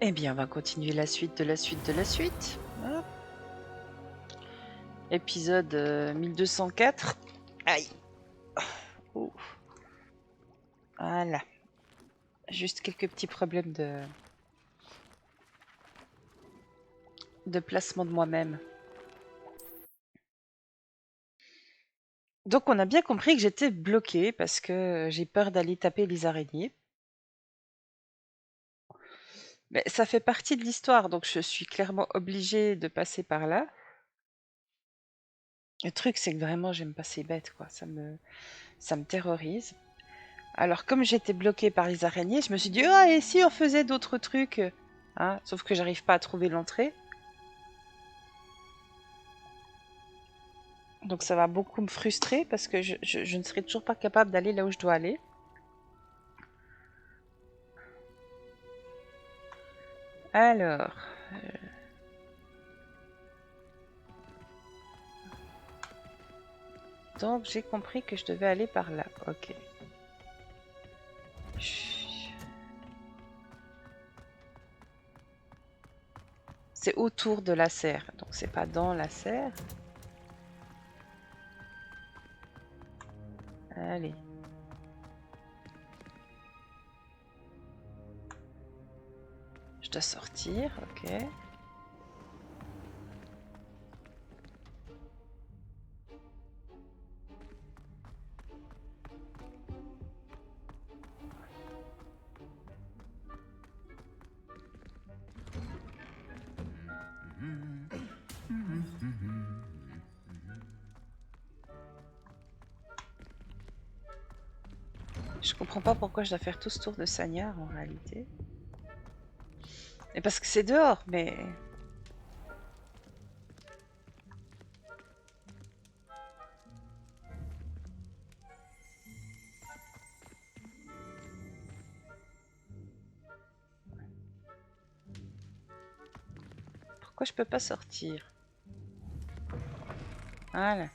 Eh bien, on va continuer la suite de la suite de la suite. Hop. Épisode 1204. Aïe. Oh. Voilà. Juste quelques petits problèmes de placement de moi-même. Donc on a bien compris que j'étais bloquée parce que j'ai peur d'aller taper les araignées. Mais ça fait partie de l'histoire, donc je suis clairement obligée de passer par là. Le truc, c'est que vraiment, j'aime pas ces bêtes, quoi. Ça me terrorise. Alors, comme j'étais bloquée par les araignées, je me suis dit, ah, et si on faisait d'autres trucs, hein, sauf que j'arrive pas à trouver l'entrée. Donc ça va beaucoup me frustrer parce que je ne serai toujours pas capable d'aller là où je dois aller. Alors... Donc j'ai compris que je devais aller par là. Ok. C'est autour de la serre, donc c'est pas dans la serre. Allez. Je dois sortir, ok. Je comprends pas pourquoi je dois faire tout ce tour de Sagnard en réalité. Et parce que c'est dehors, mais... Pourquoi je peux pas sortir? Voilà.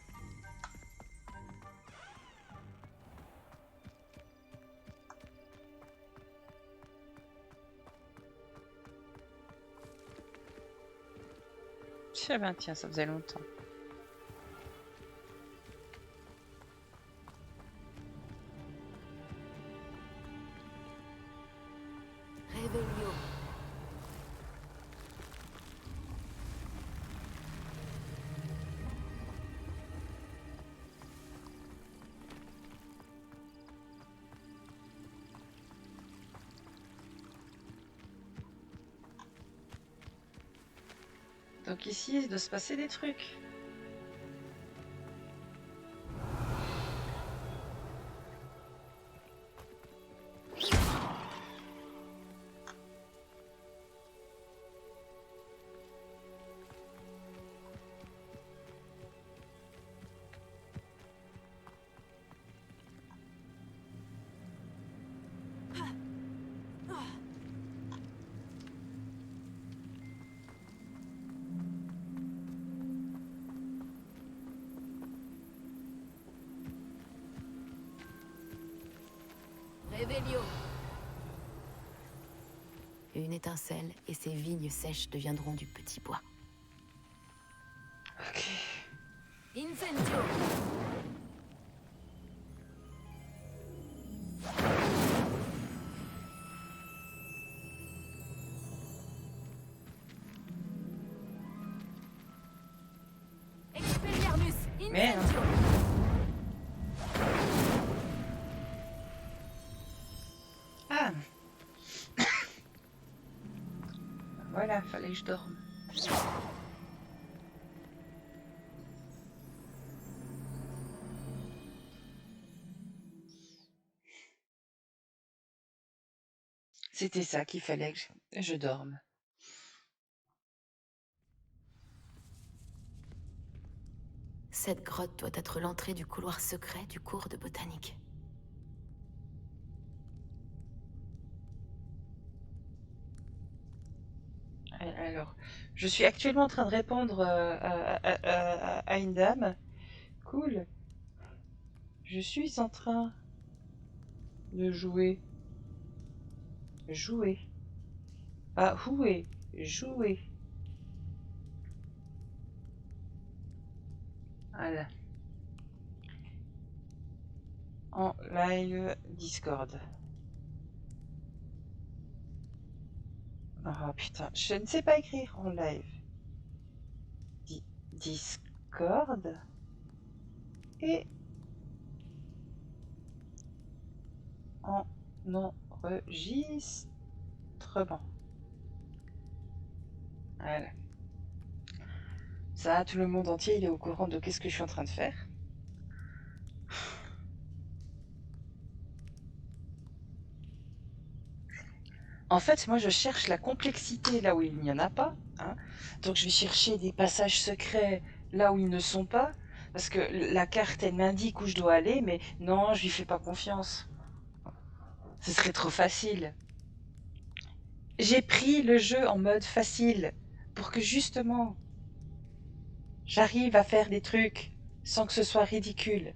Ah ben tiens, ça faisait longtemps. Réveillon. Donc ici, il doit se passer des trucs. Réveillon. Une étincelle et ces vignes sèches deviendront du petit bois. Ok. Incendio. Expelliarmus. Merde. Incendio. Ah. Voilà, fallait que je dorme. C'était ça qu'il fallait que je dorme. Cette grotte doit être l'entrée du couloir secret du cours de botanique. Alors, je suis actuellement en train de répondre à une dame. Cool. Je suis en train de jouer. Jouer. Ah, jouer. Jouer. Voilà. En live Discord. Oh putain, je ne sais pas écrire en live. Discord et en enregistrement. Voilà. Ça, tout le monde entier, il est au courant de qu'est-ce que je suis en train de faire. En fait, moi, je cherche la complexité là où il n'y en a pas. Hein. Donc, je vais chercher des passages secrets là où ils ne sont pas. Parce que la carte, elle m'indique où je dois aller, mais non, je lui fais pas confiance. Ce serait trop facile. J'ai pris le jeu en mode facile pour que justement, j'arrive à faire des trucs sans que ce soit ridicule.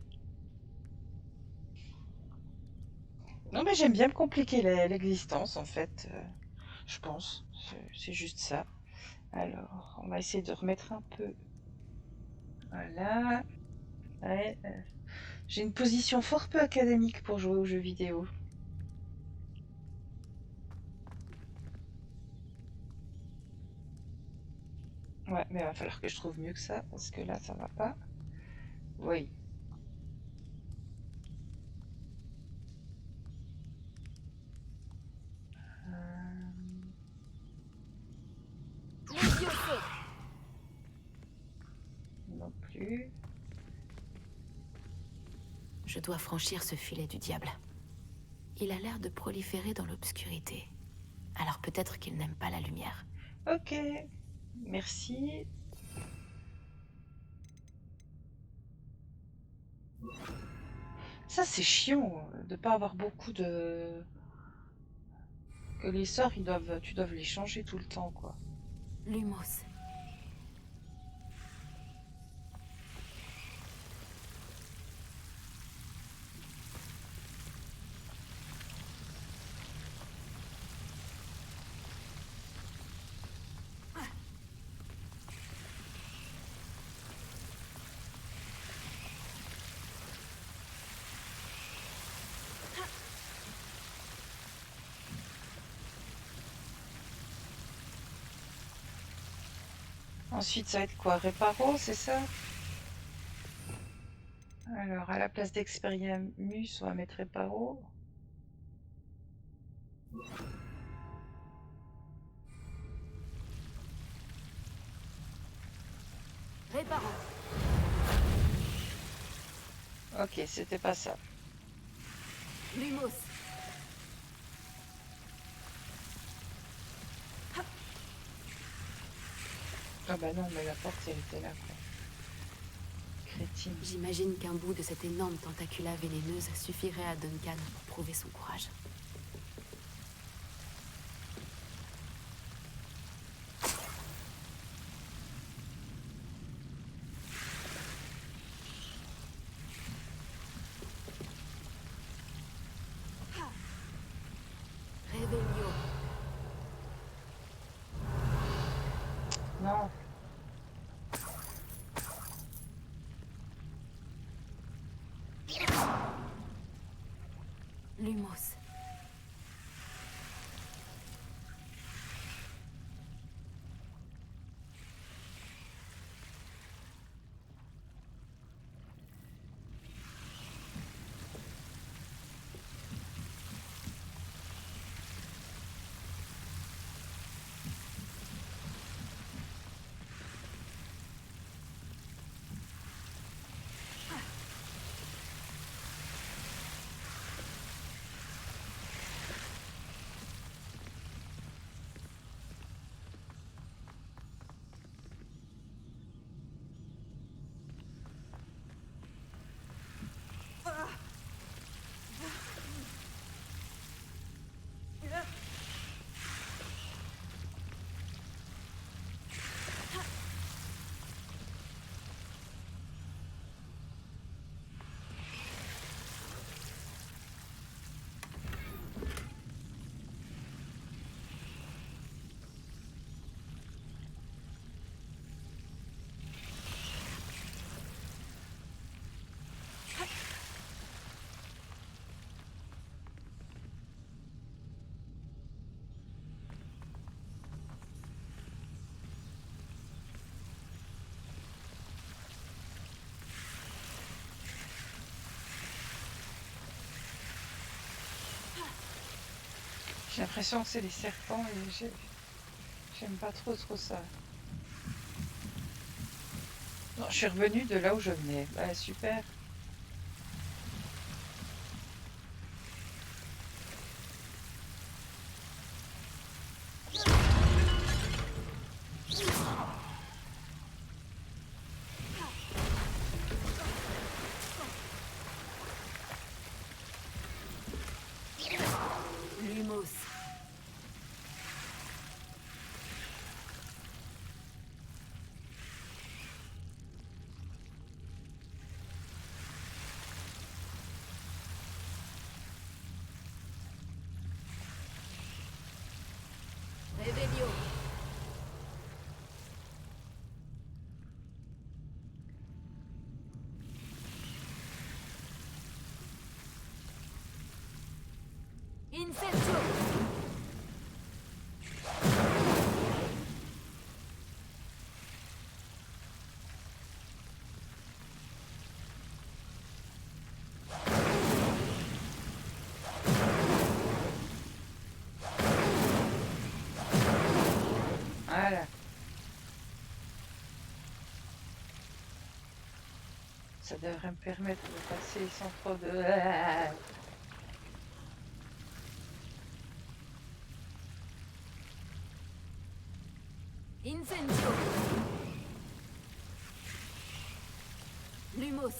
Non, mais j'aime bien me compliquer l'existence, en fait. Je pense. C'est juste ça. Alors, on va essayer de remettre un peu. Voilà. Ouais, j'ai une position fort peu académique pour jouer aux jeux vidéo. Ouais, mais il va falloir que je trouve mieux que ça, parce que là, ça va pas. Oui. Euh, Les yeux au feu! non plus. Je dois franchir ce filet du diable. Il a l'air de proliférer dans l'obscurité. Alors peut-être qu'il n'aime pas la lumière. Ok. Merci. Ça, c'est chiant de pas avoir beaucoup de... Que les sorts, tu dois les changer tout le temps, quoi. Lumos. Ensuite, ça va être quoi? Réparo, c'est ça? Alors, à la place d'Experiamus, on va mettre Réparo. Réparant. Ok, c'était pas ça. Lumos. Ah bah non, mais la porte, elle était là, quoi. Crétine. J'imagine qu'un bout de cette énorme tentacula vénéneuse suffirait à Duncan pour prouver son courage. Réveillon. Non. Lumos. J'ai l'impression que c'est les serpents et j'aime pas trop ça. Non, je suis revenue de là où je venais. Bah super. Lumos. Revelio. Incendio. Voilà. Ça devrait me permettre de passer sans trop de... Incendio. Lumos.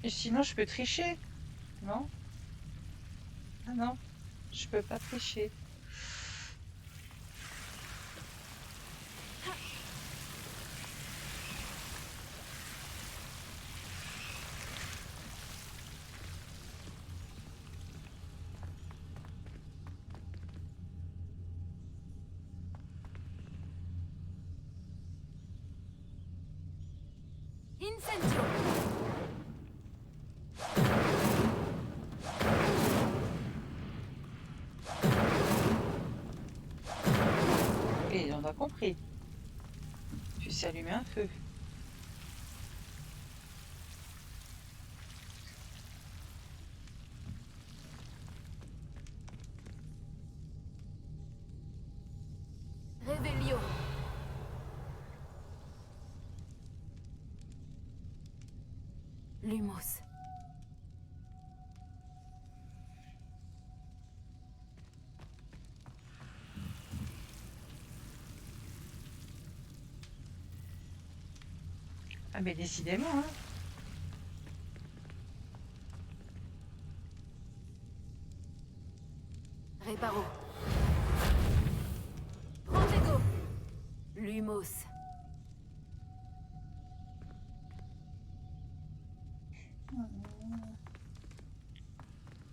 Et sinon, je peux tricher, non? Ah non, je peux pas tricher. Incendio. Et on a compris. Tu sais allumer un feu. Revelio. Lumos. Ah mais décidément, hein. Reparo. Protego. Lumos.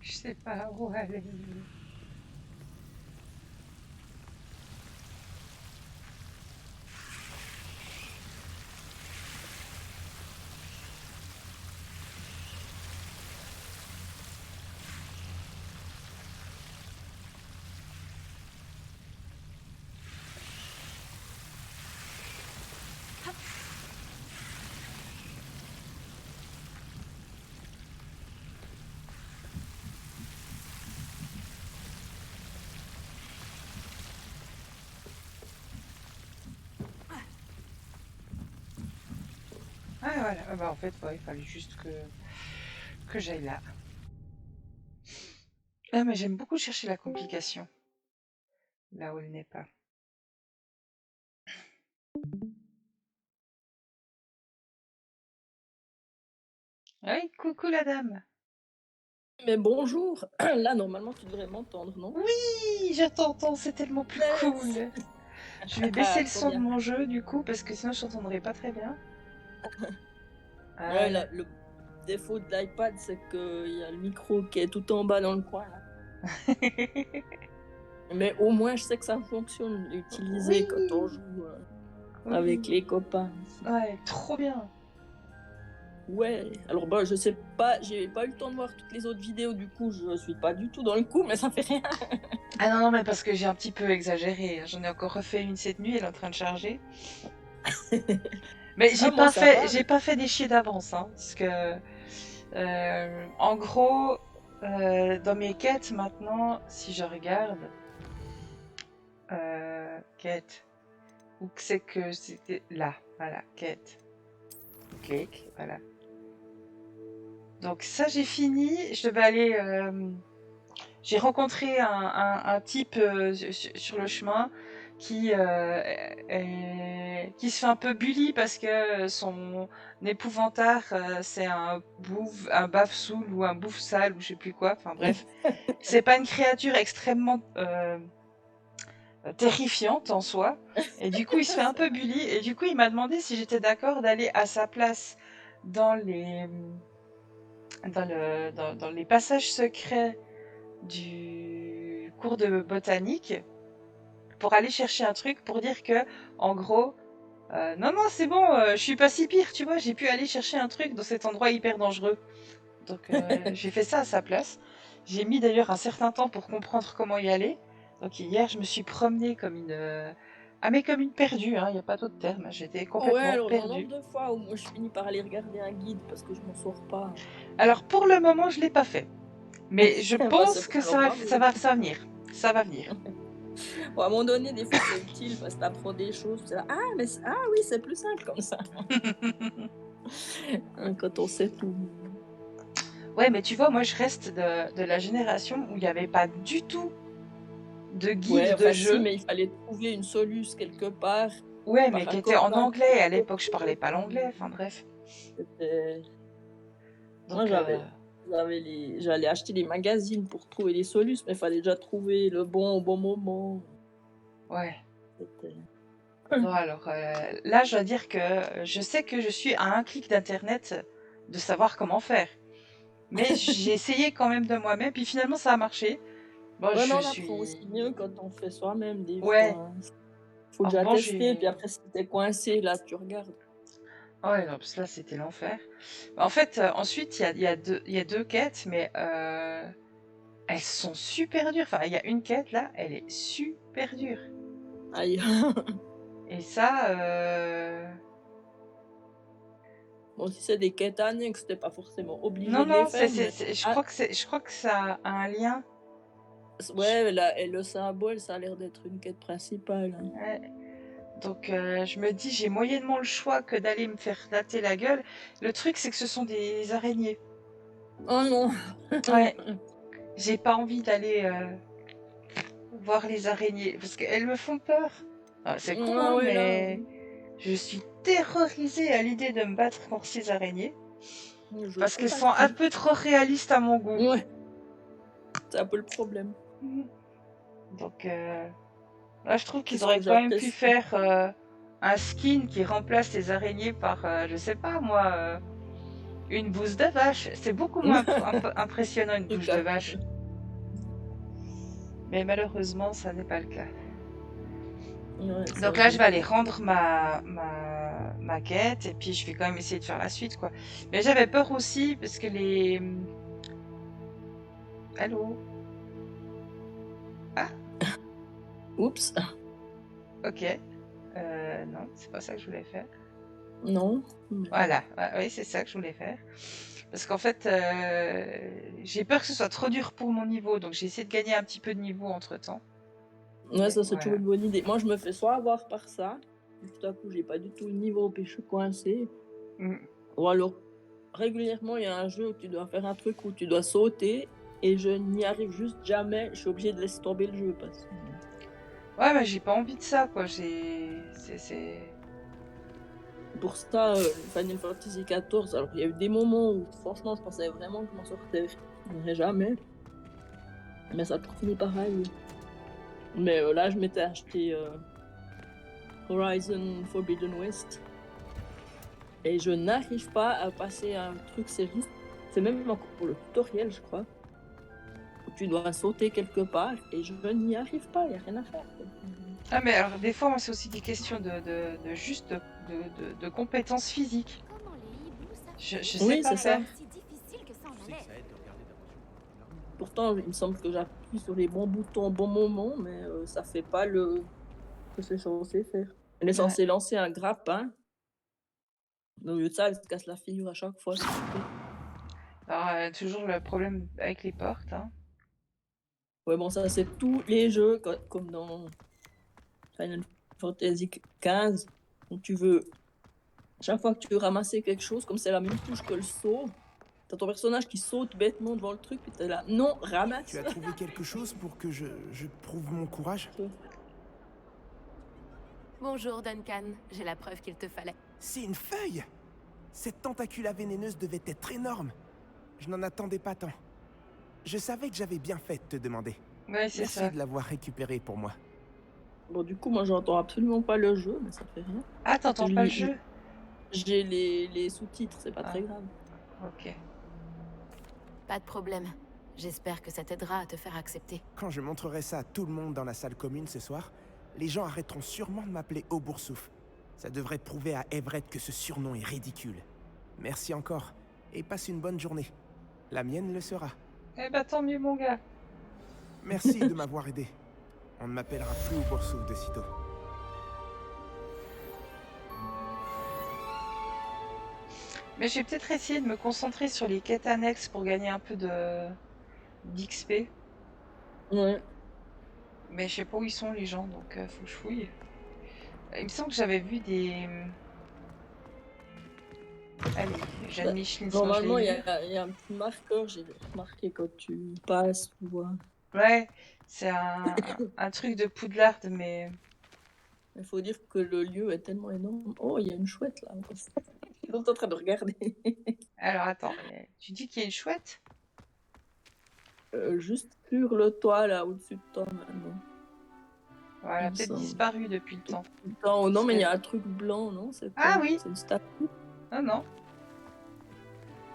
Je sais pas où aller. Ah voilà, ah, bah en fait, ouais, il fallait juste que j'aille là. Ah mais j'aime beaucoup chercher la complication, là où elle n'est pas. Oui, coucou la dame. Mais bonjour, là normalement tu devrais m'entendre, non? Oui, je t'entends, c'est tellement plus cool. Je vais baisser le Trop son de bien. mon jeu du coup, parce que sinon je t'entendrai pas très bien. Ouais, Voilà. le défaut de l'iPad, c'est qu'il y a le micro qui est tout en bas dans le coin. Là. Mais au moins, je sais que ça fonctionne, l'utiliser Oui. quand on joue Oui. avec les copains. Ouais, trop bien. Ouais, alors bah, je sais pas, j'ai pas eu le temps de voir toutes les autres vidéos, du coup je suis pas du tout dans le coup, mais ça fait rien. Ah non, non, mais parce que j'ai un petit peu exagéré. J'en ai encore refait une cette nuit, elle est en train de charger. Mais j'ai Ah, moi, pas ça va. fait, j'ai pas fait des chier d'avance, hein, parce que En gros, dans mes quêtes maintenant, si je regarde, quête, où que c'est que c'était là, voilà, quête, clic, voilà. Donc ça j'ai fini, je devais aller, j'ai rencontré un type sur le chemin qui qui se fait un peu bully parce que son épouvantard c'est un baffe-soul ou un bouffe-sale ou je sais plus quoi, enfin bref. C'est pas une créature extrêmement terrifiante en soi. Et du coup il se fait un peu bully et du coup il m'a demandé si j'étais d'accord d'aller à sa place dans dans les passages secrets du cours de botanique pour aller chercher un truc pour dire que, en gros, non, non, c'est bon, je suis pas si pire, tu vois, j'ai pu aller chercher un truc dans cet endroit hyper dangereux. Donc, j'ai fait ça à sa place. J'ai mis d'ailleurs un certain temps pour comprendre comment y aller. Donc, hier, je me suis promenée comme une. Ah, mais comme une perdue, hein, il n'y a pas d'autre terme. J'étais Ouais, complètement alors le perdue. nombre de fois où moi je finis par aller regarder un guide parce que je m'en sors pas. Alors, pour le moment, je l'ai pas fait. Mais je Bah, c'est pense bon, que alors bravo. ça va venir. Ça va venir. Bon, à un moment donné, des fois c'est utile parce que t'apprends des choses. Tu dis, ah, mais ah oui, c'est plus simple comme ça. Quand on sait tout. Ouais, mais tu vois, moi, je reste de la génération où il n'y avait pas du tout de guide Ouais, de enfin si, jeu. mais il fallait trouver une soluce quelque part. Ouais, par mais qui était en accordant anglais. À l'époque, je parlais pas l'anglais. Enfin, bref. C'était- Moi, Donc, j'allais acheter des magazines pour trouver les solutions, mais il fallait déjà trouver le bon au bon moment. ouais. C'était- Bon, alors, là, je dois dire que je sais que je suis à un clic d'internet de savoir comment faire. Mais j'ai essayé quand même de moi-même, puis finalement, ça a marché. Bon, Ouais, mais je on apprend aussi suis. mieux quand on fait soi-même des Ouais. fois. Faut En déjà revanche, tester, puis après si t'es coincé, là tu regardes. ouais, non, parce que là, c'était l'enfer. En fait, ensuite, il y a deux quêtes, mais elles sont super dures. Enfin, il y a une quête, là, elle est super dure. Aïe. Et ça, Bon, si c'est des quêtes annexes, t'es pas forcément obligé non, de les non, faire, mais... Ah, je crois que ça a un lien. ouais, là, et le symbole, ça a l'air d'être une quête principale. Hein. Ouais. Donc, je me dis, j'ai moyennement le choix que d'aller me faire flatter la gueule. Le truc, c'est que ce sont des araignées. Oh non. Ouais, j'ai pas envie d'aller voir les araignées, parce qu'elles me font peur. Ah, c'est con, Ah hein, ouais, là... mais je suis terrorisée à l'idée de me battre contre ces araignées, Je parce qu'elles sont un compatis. peu trop réalistes à mon goût. Ouais, c'est un peu le problème. Donc, là, je trouve C'est qu'ils ce que auraient quand même pu j'apprécie. faire un skin qui remplace les araignées par, je sais pas moi, une bouse de vache. C'est beaucoup moins impressionnant une bouche de vache. Mais malheureusement, ça n'est pas le cas. Ouais, ça, Donc là, je vais aller rendre ma quête et puis je vais quand même essayer de faire la suite, quoi. Mais j'avais peur aussi parce que les... Allô? Ah, Oups. ok. Non, c'est pas ça que je voulais faire. Non. Voilà, oui, c'est ça que je voulais faire. Parce qu'en fait, j'ai peur que ce soit trop dur pour mon niveau, donc j'ai essayé de gagner un petit peu de niveau entre-temps. Ouais, ça c'est Voilà. toujours une bonne idée. Moi, je me fais soit avoir par ça, et tout à coup, j'ai pas du tout le niveau, puis je suis coincée. Mm. Ou alors, régulièrement, il y a un jeu où tu dois faire un truc où tu dois sauter, et je n'y arrive juste jamais. Je suis obligée de laisser tomber le jeu parce que... Ouais, mais j'ai pas envie de ça, quoi. Pour ça, Final Fantasy XIV, alors il y a eu des moments où, franchement, je pensais vraiment que je m'en sortais jamais. Mais ça a toujours fini pareil. Mais là, je m'étais acheté Horizon Forbidden West. Et je n'arrive pas à passer à un truc, c'est juste... C'est même encore pour le tutoriel, je crois. Où tu dois sauter quelque part, et je n'y arrive pas, il n'y a rien à faire. Ah, mais alors, des fois, c'est aussi des questions juste de compétences physiques. Je sais Oui, pas c'est ça. faire. Pourtant, il me semble que j'appuie sur les bons boutons au bon moment, mais ça fait pas le que c'est censé faire. Elle est censée lancer un grappin. Au lieu de ça, elle se casse la figure à chaque fois. toujours le problème avec les portes, hein. Ouais, bon, ça, c'est tous les jeux, comme dans Final Fantasy XV, où tu veux, chaque fois que tu veux ramasser quelque chose, comme c'est la même touche que le saut, t'as ton personnage qui saute bêtement devant le truc, puis t'es là, non, ramasse. Tu as trouvé quelque chose pour que je prouve mon courage? Bonjour, Duncan. J'ai la preuve qu'il te fallait. C'est une feuille! Cette tentacula vénéneuse devait être énorme. Je n'en attendais pas tant. Je savais que j'avais bien fait de te demander. Ouais, c'est Merci ça. de l'avoir récupéré pour moi. Bon, du coup, moi, j'entends absolument pas le jeu, mais ça fait rien. Ah, t'entends pas le jeu? J'ai les sous-titres, c'est pas Ah. très grave. Ok. Pas de problème. J'espère que ça t'aidera à te faire accepter. Quand je montrerai ça à tout le monde dans la salle commune ce soir, les gens arrêteront sûrement de m'appeler Auboursouf. Ça devrait prouver à Everett que ce surnom est ridicule. Merci encore, et passe une bonne journée. La mienne le sera. Eh bah tant mieux, mon gars. Merci de m'avoir aidé. On ne m'appellera plus Auboursouf de sitôt. Mais je vais peut-être essayer de me concentrer sur les quêtes annexes pour gagner un peu d'XP. Ouais. Mais je sais pas où ils sont les gens, donc faut que je fouille. Il me semble que j'avais vu des... Allez, Jeanne Micheline, ça, je Normalement, il l'ai y vu. a un petit marqueur, j'ai remarqué quand tu passes, tu vois. Ouais, c'est un truc de Poudlard, mais... Il faut dire que le lieu est tellement énorme. Oh, il y a une chouette là. Je suis en train de regarder. Alors attends, tu dis qu'il y a une chouette? Juste sur le toit là, au-dessus de toi maintenant. Ouais, elle a Il me peut-être semble. disparu depuis le temps. Non, non, mais il y a un truc blanc, non? C'est Ah quoi? oui. C'est une statue. Ah non.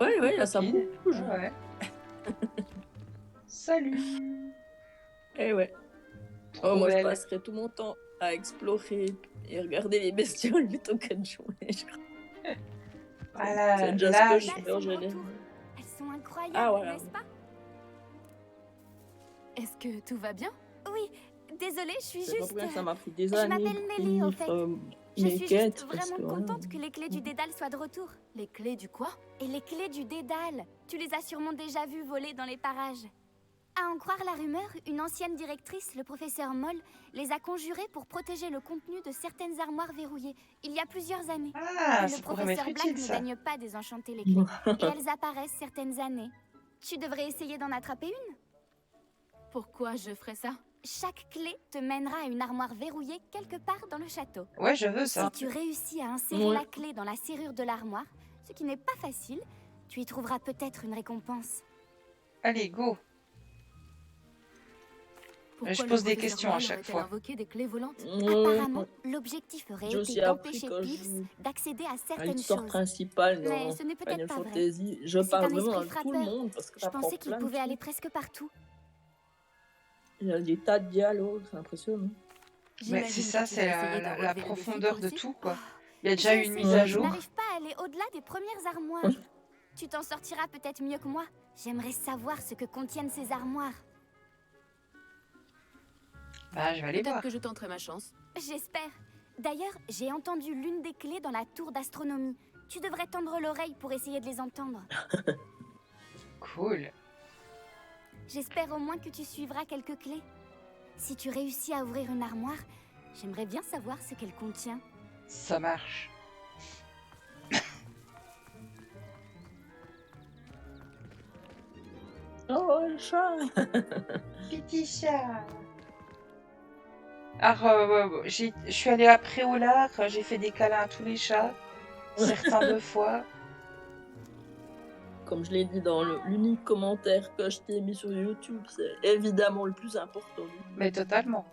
Ouais, ouais, là, ça Copine. bouge. Ah ouais. Salut. Eh ouais. Trop Oh, moi, je belle. passerais tout mon temps à explorer et regarder les bestioles plutôt que de jouer. Voilà, C'est déjà là, ce que je Là, fais elles en sont de général. retour. Elles sont incroyables, Ah, voilà. n'est-ce pas? Est-ce que tout va bien? Oui, désolée, je suis C'est pas juste... pour rien que ça m'a pris des je années m'appelle pour Nelly, au finir Je mes suis quêtes. juste parce vraiment que, voilà. contente que les clés du Dédale soient de retour. Les clés du quoi? Et les clés du Dédale, tu les as sûrement déjà vues voler dans les parages. À en croire la rumeur, une ancienne directrice, le professeur Moll, les a conjurées pour protéger le contenu de certaines armoires verrouillées, il y a plusieurs années. Ah, Mais ça le pourrait professeur m'être Black utile, ne ça. daigne pas désenchanter les clés. Et elles apparaissent certaines années. Tu devrais essayer d'en attraper une. Pourquoi je ferais ça? Chaque clé te mènera à une armoire verrouillée quelque part dans le château. Ouais, je veux ça. Si tu réussis à insérer Ouais. la clé dans la serrure de l'armoire, ce qui n'est pas facile, tu y trouveras peut-être une récompense. Allez, go. Pourquoi Je le pose des professeur questions à Moll chaque aurait-elle fois. invoqué des clés volantes? Apparemment, l'objectif aurait J'ai aussi été appris d'empêcher quand Pips je- d'accéder à à certaines l'histoire choses. principale Mais dans ce n'est peut-être Final pas vrai. Fantasy. Je C'est parle un vraiment esprit dans tout le frappeur. monde parce que Je t'apprends pensais qu'il plein de pouvait aller trucs. presque partout. Il y a des tas de dialogues, c'est impressionnant. Mais c'est J'imagine ça, que tu c'est vas essayer de la relever le défi, profondeur toi de aussi? tout, quoi. Il y a déjà eu une J'ai mise à essayé, je jour. n'arrive pas à aller au-delà des premières armoires. Tu t'en sortiras peut-être mieux que moi. J'aimerais savoir ce que contiennent ces armoires. Bah, je vais aller Peut-être voir. que je tenterai ma chance. J'espère. D'ailleurs, j'ai entendu l'une des clés dans la tour d'astronomie. Tu devrais tendre l'oreille pour essayer de les entendre. Cool. J'espère au moins que tu suivras quelques clés. Si tu réussis à ouvrir une armoire, j'aimerais bien savoir ce qu'elle contient. Ça marche. Oh, le chat! Petit chat. Alors, je suis allée à Préolard, j'ai fait des câlins à tous les chats, certains 2 fois. Comme je l'ai dit dans l'unique commentaire que je t'ai mis sur YouTube, c'est évidemment le plus important. Mais totalement.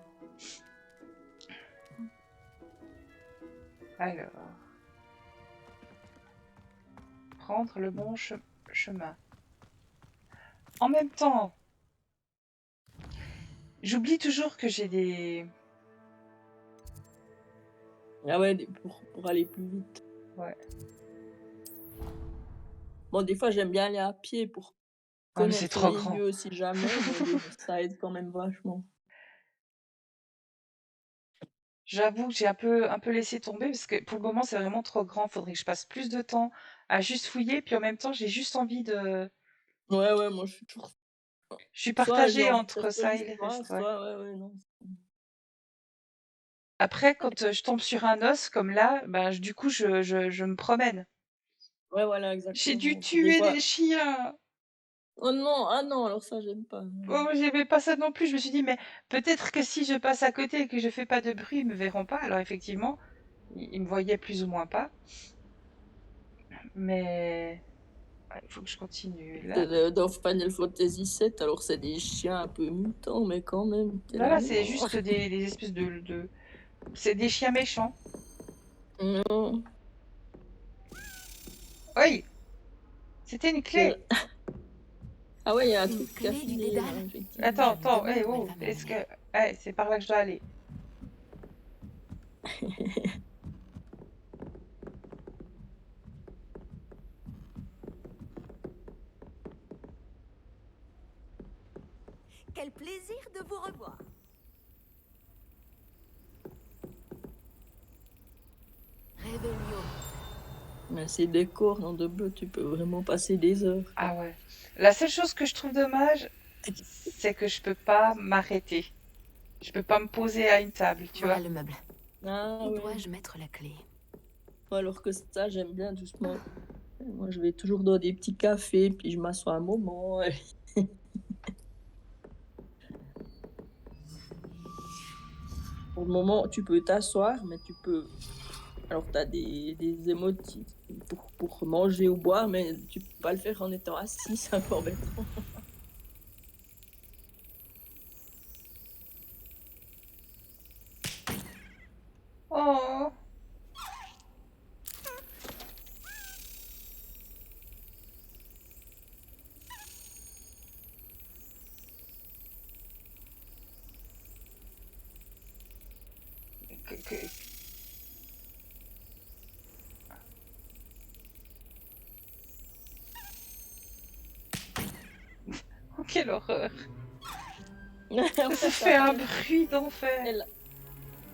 Alors. Prendre le bon chemin. En même temps, j'oublie toujours que j'ai des... Ah ouais, pour aller plus vite. Ouais. Bon, des fois, j'aime bien aller à pied pour Ah, mais c'est connaître trop les grand. lieux si jamais, mais bon, ça aide quand même vachement. J'avoue que j'ai un peu laissé tomber parce que pour le moment c'est vraiment trop grand. Faudrait que je passe plus de temps à juste fouiller, puis en même temps j'ai juste envie Ouais, moi je suis toujours. Je suis Soit j'ai partagée envie de entre faire que ça et les l'histoire, restes, ouais. soit ouais, non. Après, quand, je tombe sur un os comme là, ben, du coup, je me promène. Ouais, voilà, J'ai dû exactement. Puis des tuer fois, des chiens. oh non, ah non, alors ça j'aime pas. Oh, j'aimais pas ça non plus. Je me suis dit, mais peut-être que si je passe à côté et que je fais pas de bruit, ils me verront pas. Alors effectivement, ils me voyaient plus ou moins pas. Mais ouais, il faut que je continue. Là, Dans Final Fantasy VII, alors c'est des chiens un peu mutants, mais quand même, t'es là, là, c'est non. juste des espèces C'est des chiens méchants. Non. Oui, c'était une clé. Ah ouais, il y a un Une truc qui a clé du filé là, dédale. effectivement. Attends, Je me attends, demande où elle oh, va est-ce que... m'amener. c'est par là que je dois aller. Quel plaisir de vous revoir. Réveillon. Mais ces décors dans de bleu, tu peux vraiment passer des heures. Ah ouais. La seule chose que je trouve dommage, c'est que je peux pas m'arrêter. Je peux pas me poser à une table, tu Voilà vois. le meuble. Ah Où ouais. dois-je mettre la clé? Alors que ça, j'aime bien justement. Moi, je vais toujours dans des petits cafés, puis je m'assois un moment. Pour le moment, tu peux t'asseoir, mais tu peux. Alors, tu as des émoticônes pour manger ou boire, mais tu peux pas le faire en étant assis, c'est un peu embêtant. Oh. Que- Oh, quelle horreur. Ça fait un bruit d'enfer. Elle-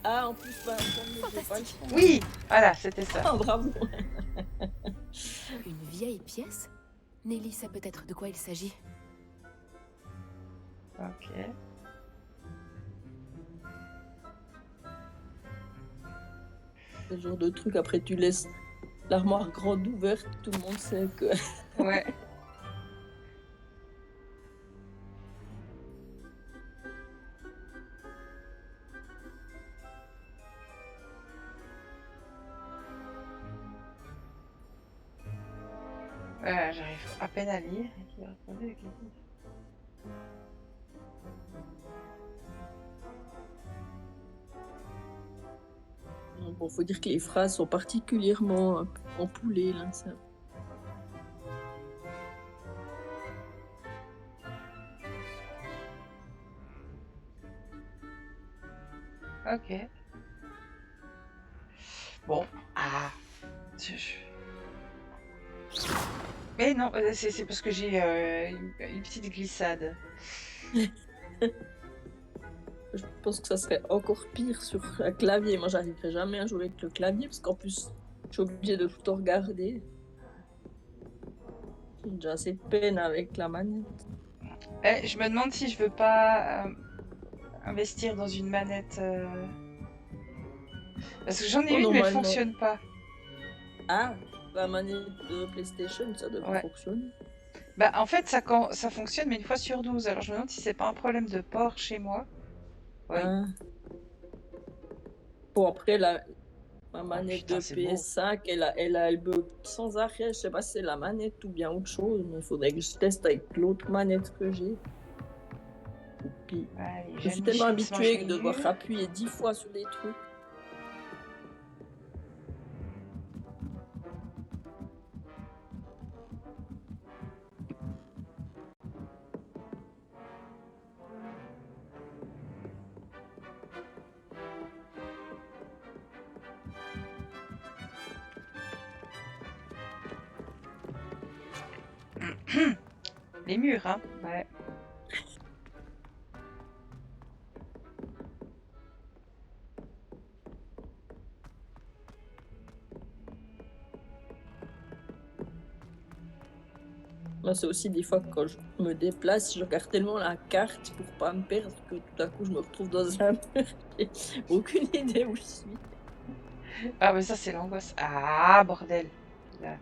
Ah, en plus, bah, j'ai pas le son. Oui, voilà, c'était ça. Ah, bravo. Une vieille pièce? Nelly sait peut-être de quoi il s'agit. Ok. Ce genre de truc, après, tu laisses l'armoire grande ouverte, tout le monde sait que. Ouais. J'arrive à peine à lire. Bon, faut dire que les phrases sont particulièrement empoulées, là. Ça. Ok. Bon. Ah. Mais non, c'est parce que j'ai une petite glissade. Je pense que ça serait encore pire sur un clavier. Moi, j'arriverai jamais à jouer avec le clavier parce qu'en plus, je suis obligée de tout le temps regarder. J'ai déjà assez de peine avec la manette. Je me demande si je veux pas investir dans une manette. Parce que j'en ai Oh, une, mais elle normalement. fonctionne pas. Ah, la manette de PlayStation, ça devrait Ouais. fonctionner. Bah, en fait, ça fonctionne, mais une fois sur 12. Alors, je me demande si c'est pas un problème de port chez moi. Oui. Ah. Bon, après, ma Oh, manette putain, de c'est beau. PS5, elle bug sans arrêt. Je sais pas si c'est la manette ou bien autre chose, mais il faudrait que je teste avec l'autre manette que j'ai. Puis, Allez, je suis Jeanne tellement Michel se mange habituée les de devoir murs. appuyer 10 fois sur des trucs. Les murs, hein. Ouais. Moi, c'est aussi des fois quand je me déplace, je regarde tellement la carte pour pas me perdre que tout à coup je me retrouve dans un mur. J'ai aucune idée où je suis. Ah, mais ça, c'est l'angoisse. Ah, bordel. Là.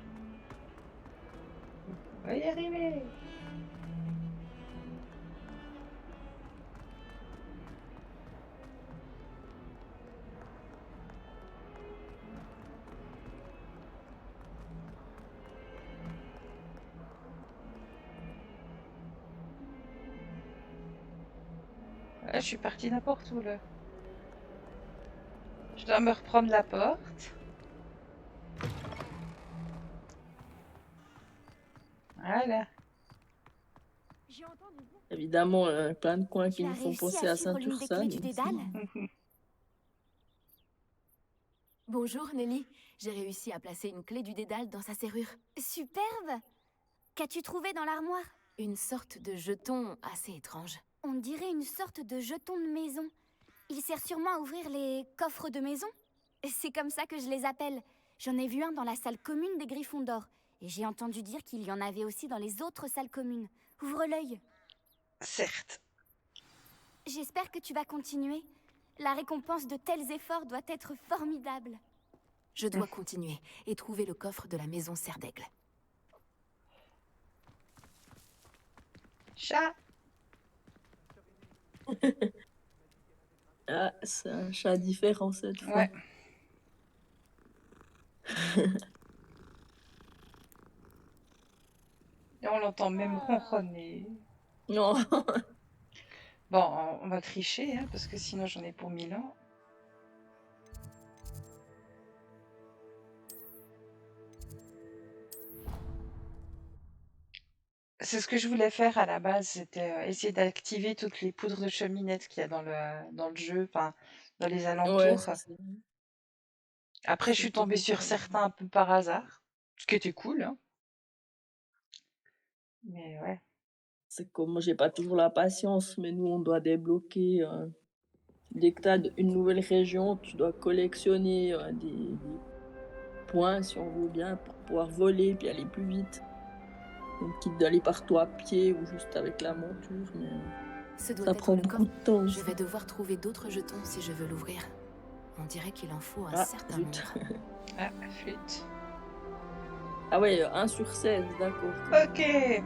On va y arriver. Ah, je suis partie n'importe où, là. Je dois me reprendre la porte. Voilà. J'ai entendu dire Évidemment, plein de coins que qui tu as nous font réussi penser à à suivre l'une des clés Saint-Ursanne. du dédale. Bonjour Nelly, j'ai réussi à placer une clé du dédale dans sa serrure. Superbe! Qu'as-tu trouvé dans l'armoire? Une sorte de jeton assez étrange. On dirait une sorte de jeton de maison. Il sert sûrement à ouvrir les coffres de maison. C'est comme ça que je les appelle. J'en ai vu un dans la salle commune des Griffons d'Or. Et j'ai entendu dire qu'il y en avait aussi dans les autres salles communes. Ouvre l'œil. Certes. J'espère que tu vas continuer. La récompense de tels efforts doit être formidable. Je dois continuer et trouver le coffre de la maison Serre d'Aigle. Chat. Ah, c'est un chat différent cette fois. Ouais. Et on l'entend même ronronner. Non. Bon, on va tricher, hein, parce que sinon j'en ai pour 1000 ans. C'est ce que je voulais faire à la base, c'était essayer d'activer toutes les poudres de cheminette qu'il y a dans le jeu, enfin, dans les Ouais, alentours. ça, c'est Après, je suis tombée plutôt sur pas mal. certains un peu par hasard, ce qui était cool, hein. Mais ouais. C'est comme moi, j'ai pas toujours la patience, mais nous, on doit débloquer. Dès que tu as une nouvelle région, tu dois collectionner des points, si on veut bien, pour pouvoir voler puis aller plus vite. Donc, quitte d'aller partout à pied ou juste avec la monture, mais Ce doit ça être prend le beaucoup coffre. de temps Je aussi. vais devoir trouver d'autres jetons si je veux l'ouvrir. On dirait qu'il en faut un Ah, certain zut. nombre. Ah, flûte. Ah ouais, 1 sur 16, d'accord. Ok.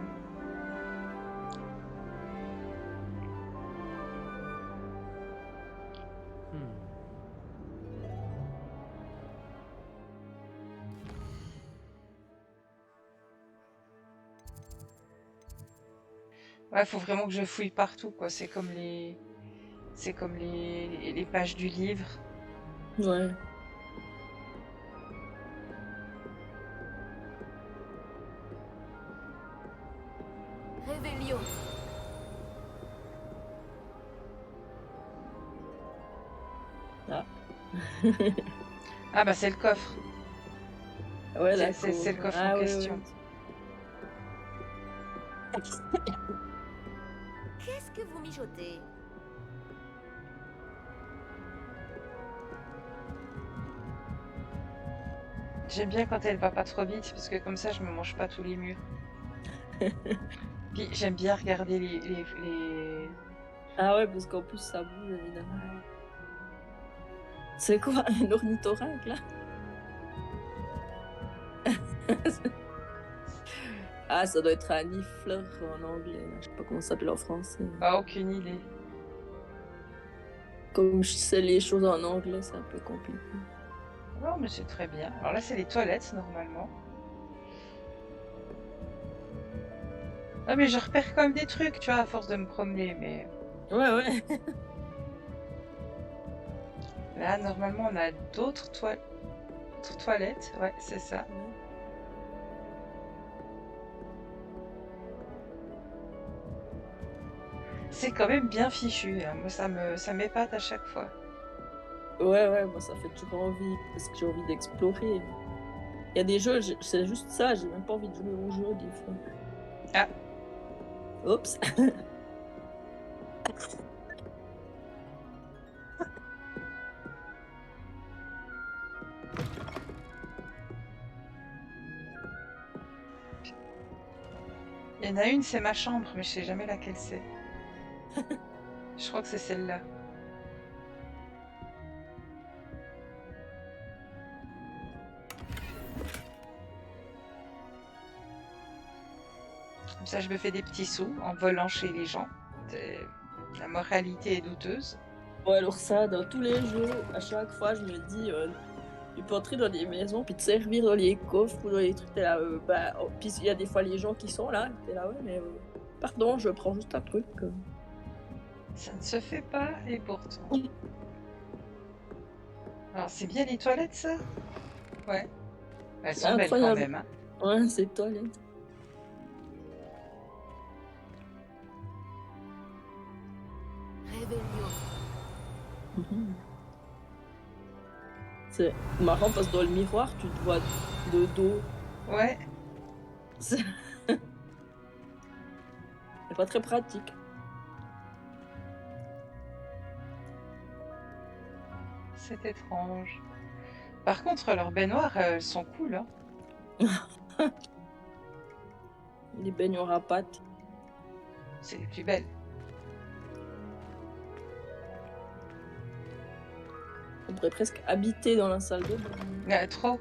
Ouais, faut vraiment que je fouille partout, quoi. C'est comme les pages du livre. Ouais. Réveillon. Ah. Ah bah c'est le coffre. Ouais, C'est le d'accord. coffre en Ah ouais, question. ouais. Qu'est-ce que vous mijotez? J'aime bien quand elle va pas trop vite, parce que comme ça je me mange pas tous les murs. Puis j'aime bien regarder les... Ah ouais, parce qu'en plus, ça bouge, évidemment. C'est quoi, un ornithorynque, là? Ah, ça doit être un nifleur en anglais, là. Je sais pas comment ça s'appelle en français. Ah, aucune idée. Comme je sais les choses en anglais, c'est un peu compliqué. Non, mais c'est très bien. Alors là, c'est les toilettes, normalement. Ah, mais je repère quand même des trucs, tu vois, à force de me promener, mais... Ouais, ouais. Là, normalement, on a d'autres toilettes. Ouais, c'est ça. C'est quand même bien fichu, hein. Moi, ça m'épate à chaque fois. Ouais, ouais, moi ça fait toujours envie, parce que j'ai envie d'explorer. Il y a des jeux, c'est juste ça, j'ai même pas envie de jouer au jeu des fois. Ah. Oups. y en a une, c'est ma chambre, mais je sais jamais laquelle c'est. Je crois que c'est celle-là. Comme ça, je me fais des petits sous en volant chez les gens. La moralité est douteuse. Ouais, alors ça, dans tous les jeux, à chaque fois, je me dis, tu peux entrer dans des maisons, puis te servir dans les coffres ou dans les trucs, t'es là, puis il y a des fois les gens qui sont là, t'es là, ouais, mais pardon, je prends juste un truc. Ça ne se fait pas, et pourtant. Alors, c'est bien les toilettes, ça? Ouais. Elles sont belles quand Incroyable. même. Hein. Ouais, c'est toilette. Réveillon. C'est marrant parce que dans le miroir, tu te vois de dos. Ouais. C'est pas très pratique. C'est étrange. Par contre, leurs baignoires, elles sont cool. Hein. Les baignoires à pattes. C'est les plus belles. On pourrait presque habiter dans la salle de bain. Trop.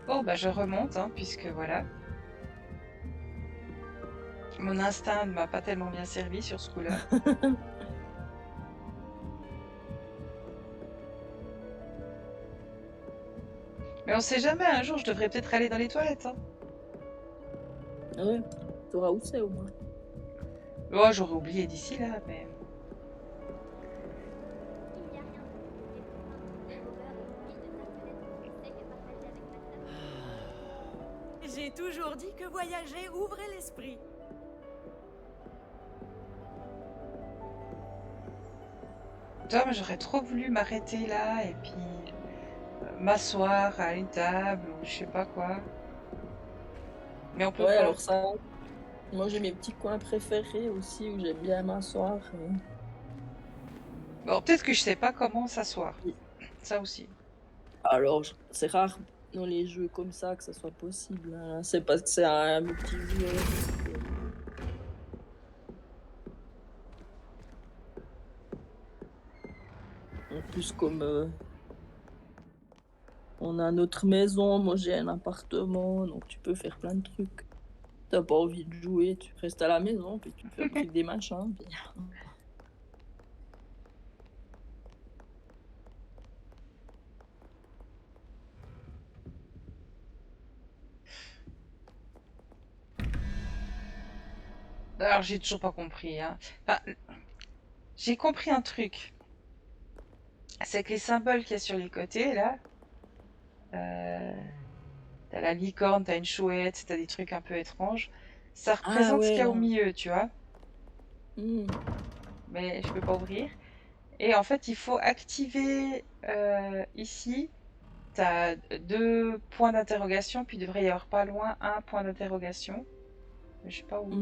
Bon, bah je remonte, hein, puisque voilà. Mon instinct ne m'a pas tellement bien servi sur ce coup-là. Mais on sait jamais, un jour je devrais peut-être aller dans les toilettes. Hein. Ah ouais, t'auras où c'est au moins. Oh, j'aurais oublié d'ici là, mais... J'ai toujours dit que voyager ouvrait l'esprit. Toi, j'aurais trop voulu m'arrêter là et puis m'asseoir à une table ou je sais pas quoi. Mais on peut Ouais, pas. alors ça, moi j'ai mes petits coins préférés aussi où j'aime bien m'asseoir. Bon, peut-être que je sais pas comment s'asseoir. Oui. Ça aussi. Alors, c'est rare dans les jeux comme ça que ça soit possible. Hein. C'est parce que c'est un multijoueur. En plus, comme on a notre maison, moi j'ai un appartement, donc tu peux faire plein de trucs. T'as pas envie de jouer, tu restes à la maison, puis tu fais un truc des machins. Puis... Alors, j'ai toujours pas compris. Hein. Enfin, j'ai compris un truc. C'est que les symboles qu'il y a sur les côtés, là, t'as la licorne, t'as une chouette, t'as des trucs un peu étranges, ça représente ce qu'il y a au milieu, tu vois. Mais je peux pas ouvrir. Et en fait, il faut activer ici, t'as 2 points d'interrogation, puis il devrait y avoir pas loin un point d'interrogation. Je sais pas où.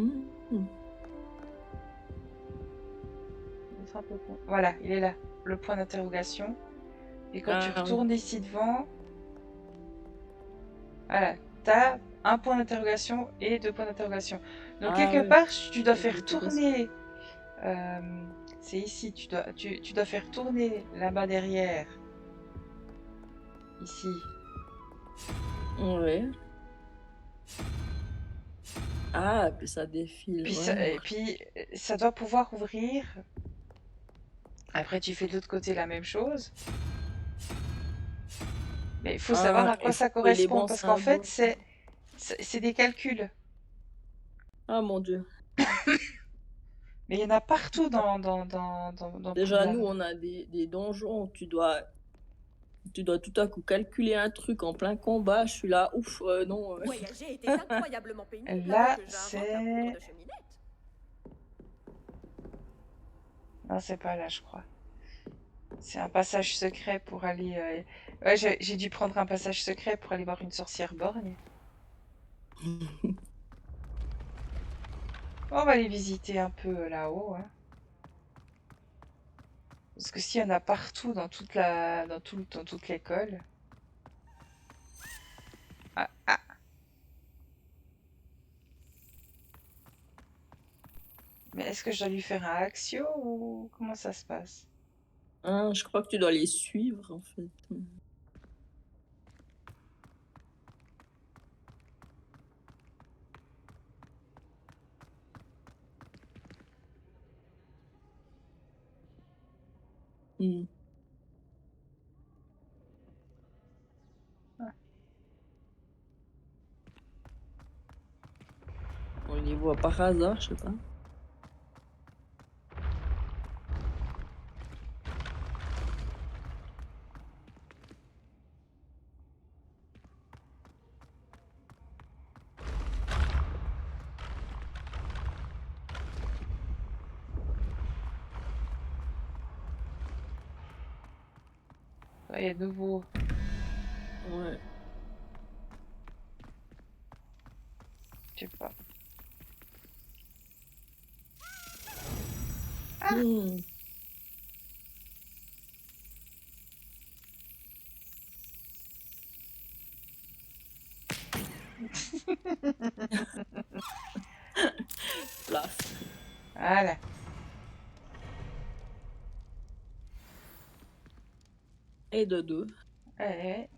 Un peu con. Voilà, il est là, le point d'interrogation. Et quand tu retournes ici devant, voilà, t'as un point d'interrogation et 2 points d'interrogation. Donc quelque part, tu dois faire tourner. C'est ici, tu dois faire tourner là-bas derrière. Ici. Ouais. Ah, puis ça défile. Puis, ouais. et puis ça doit pouvoir ouvrir. Après, tu fais de l'autre côté la même chose. Mais il faut savoir à quoi ça correspond, parce qu'en fait, c'est des calculs. Ah mon Dieu. Mais il y en a partout dans Déjà, Poudlard. nous, on a des donjons où tu dois tout à coup calculer un truc en plein combat. Je suis là, ouf, non. Voyager était incroyablement pénible. Là, que j'invente la poudre de cheminette. Non, c'est pas là, je crois. C'est un passage secret pour aller... Ouais, j'ai dû prendre un passage secret pour aller voir une sorcière borgne. On va aller visiter un peu là-haut. Hein. Parce que s'il y en a partout dans toute l'école. Ah, ah. Mais est-ce que je dois lui faire un axio ou comment ça se passe? Hein, je crois que tu dois les suivre en fait. Hmm. Ah. On les voit par hasard, je sais pas. Ah, il y a de nouveau. Ouais. Je sais pas. Hmm. Plaf. Voilà. Et de deux. Ouais.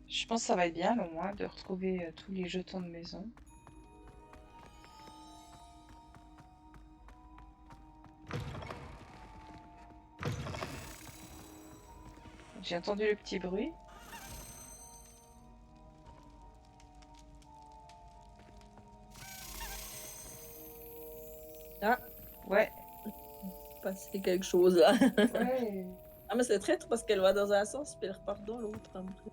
Je pense que ça va être bien, au moins, de retrouver tous les jetons de maison. J'ai entendu le petit bruit. Ah, Ouais. passer quelque chose là. Ouais. Ah, mais c'est traître parce qu'elle va dans un sens puis elle repart dans l'autre après.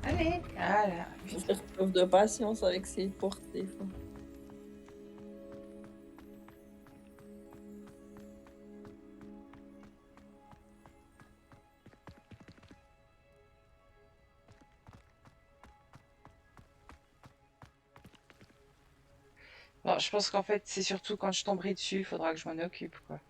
Allez. Voilà. Faut faire preuve de patience avec ses portes des fois. Bon, je pense qu'en fait, c'est surtout quand je tomberai dessus, il faudra que je m'en occupe, quoi.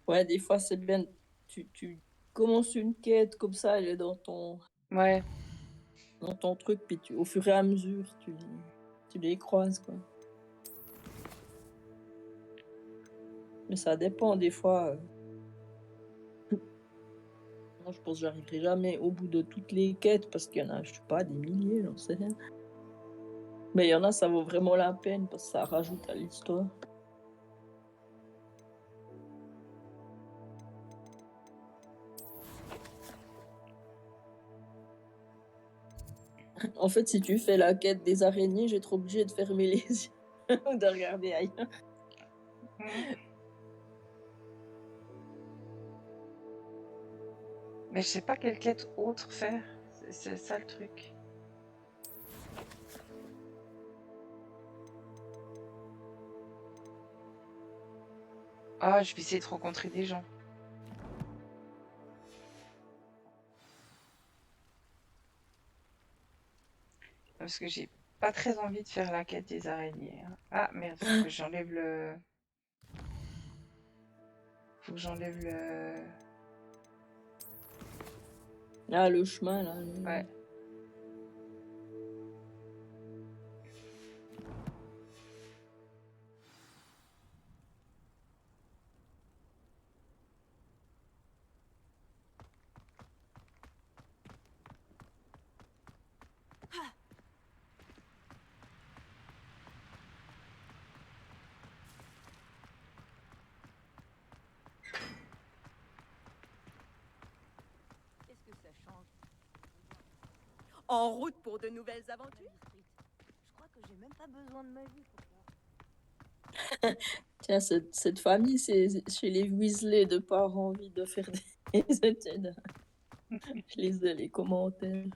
Ouais, des fois c'est bien. Tu commences une quête comme ça, elle est Ouais. dans ton truc, puis au fur et à mesure, tu les croises, quoi. Mais ça dépend, des fois. Moi, je pense que j'arriverai jamais au bout de toutes les quêtes parce qu'il y en a, je sais pas, des milliers, j'en sais rien. Mais il y en a, ça vaut vraiment la peine parce que ça rajoute à l'histoire. En fait, si tu fais la quête des araignées, j'ai trop obligé de fermer les yeux ou de regarder ailleurs. Mais je sais pas quelle quête autre faire. C'est ça le truc. Ah, je vais essayer de rencontrer des gens. Parce que j'ai pas très envie de faire la quête des araignées, hein. Ah merde, faut que j'enlève le. Faut que j'enlève le. Ah, le chemin, là. Ouais. Qu'est-ce que ça change? En route pour de nouvelles aventures? Je crois que j'ai même pas besoin de ma vie pour ça. Tiens, cette famille, c'est chez les Weasley de pas avoir envie de faire des études. Je lisais les commentaires.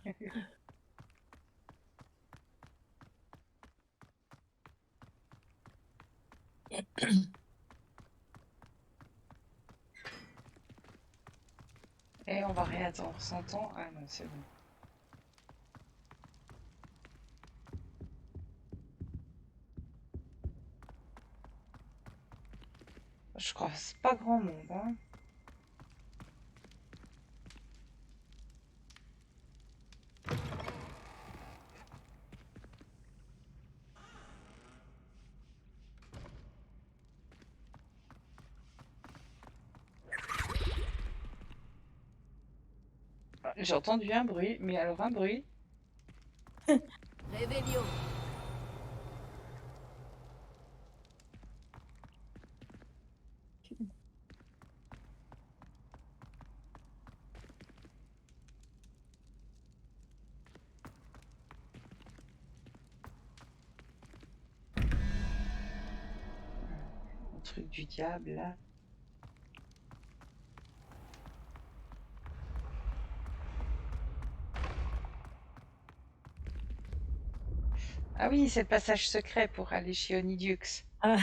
Et on va réattendre 100 ans. Ah non, c'est bon. Je crois que c'est pas grand monde, hein. Ah, j'ai entendu un bruit, mais alors un bruit. Réveillon. Un truc du diable, là. Ah oui, c'est le passage secret pour aller chez Onidiux. Ah,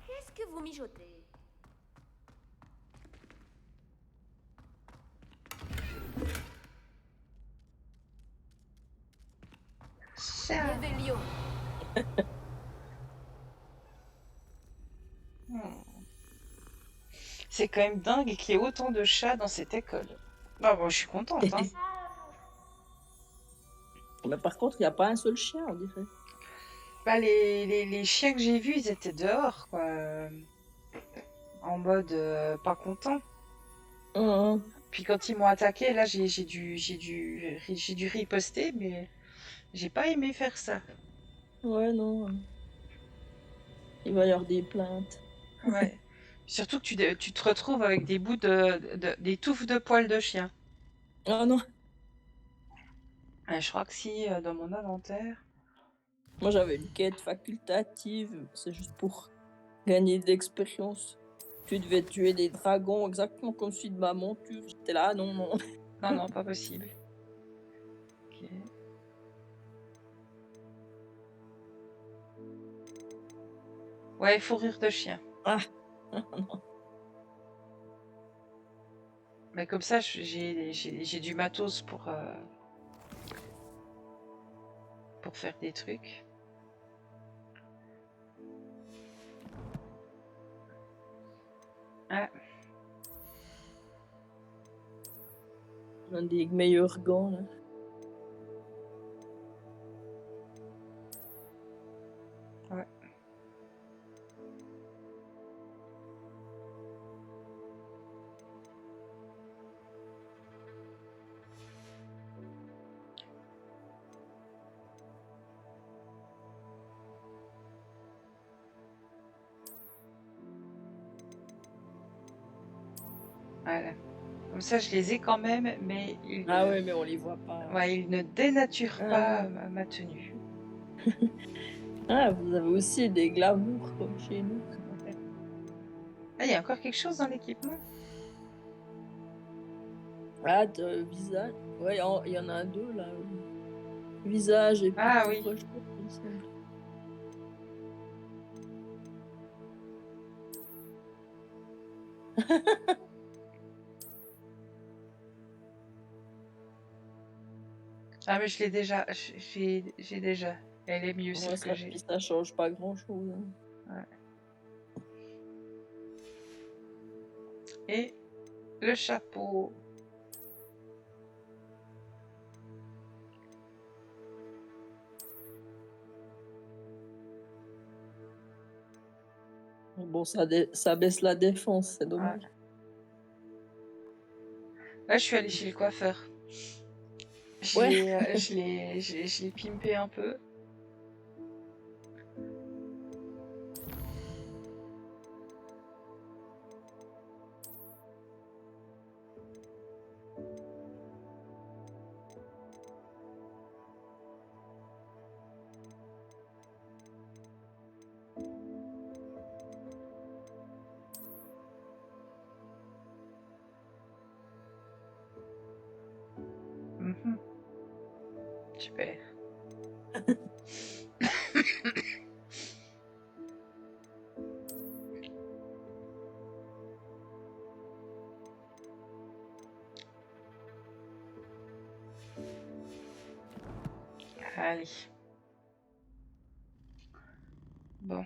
Qu'est-ce que vous mijotez? Ça. Réveillon. Hmm. C'est quand même dingue qu'il y ait autant de chats dans cette école. Bah bon, je suis contente, hein. mais par contre, il n'y a pas un seul chien, on dirait. Bah, les chiens que j'ai vus, ils étaient dehors, quoi. En mode pas content. Hum, Puis quand ils m'ont attaqué, là, j'ai dû riposter, mais j'ai pas aimé faire ça. Ouais, non. Il va y avoir des plaintes. Ouais. Surtout que tu te retrouves avec des bouts des touffes de poils de chien. Ah non, Je crois que si, dans mon inventaire. moi j'avais une quête facultative, c'est juste pour gagner de l'expérience. Tu devais tuer des dragons exactement comme celui de ma monture. J'étais là, non, non. Non, non, pas possible. Ok. Ouais, fourrure de chien. Ah, Mais comme ça, j'ai du matos pour faire des trucs. Ah, un des meilleurs gants là. ouais. Voilà. Comme ça, je les ai quand même, mais Ah ouais, mais on les voit pas. ouais, ils ne dénaturent Ah. pas ma tenue. Ah, vous avez aussi des glamours comme chez nous. Ah, il y a encore quelque chose dans l'équipement? Ah, de visage. Ouais, il y en a deux là. Visage et puis Ah oui. couvre-chef, il me semble. Ah, mais je l'ai déjà. J'ai déjà. Elle est mieux, Ouais, celle que j'ai. ça change pas grand chose. Et le chapeau. Bon, ça baisse la défense, c'est dommage. Là, je suis allée chez le coiffeur. Ouais. Je l'ai pimpé un peu. Mhm. Super. Allez. Bon.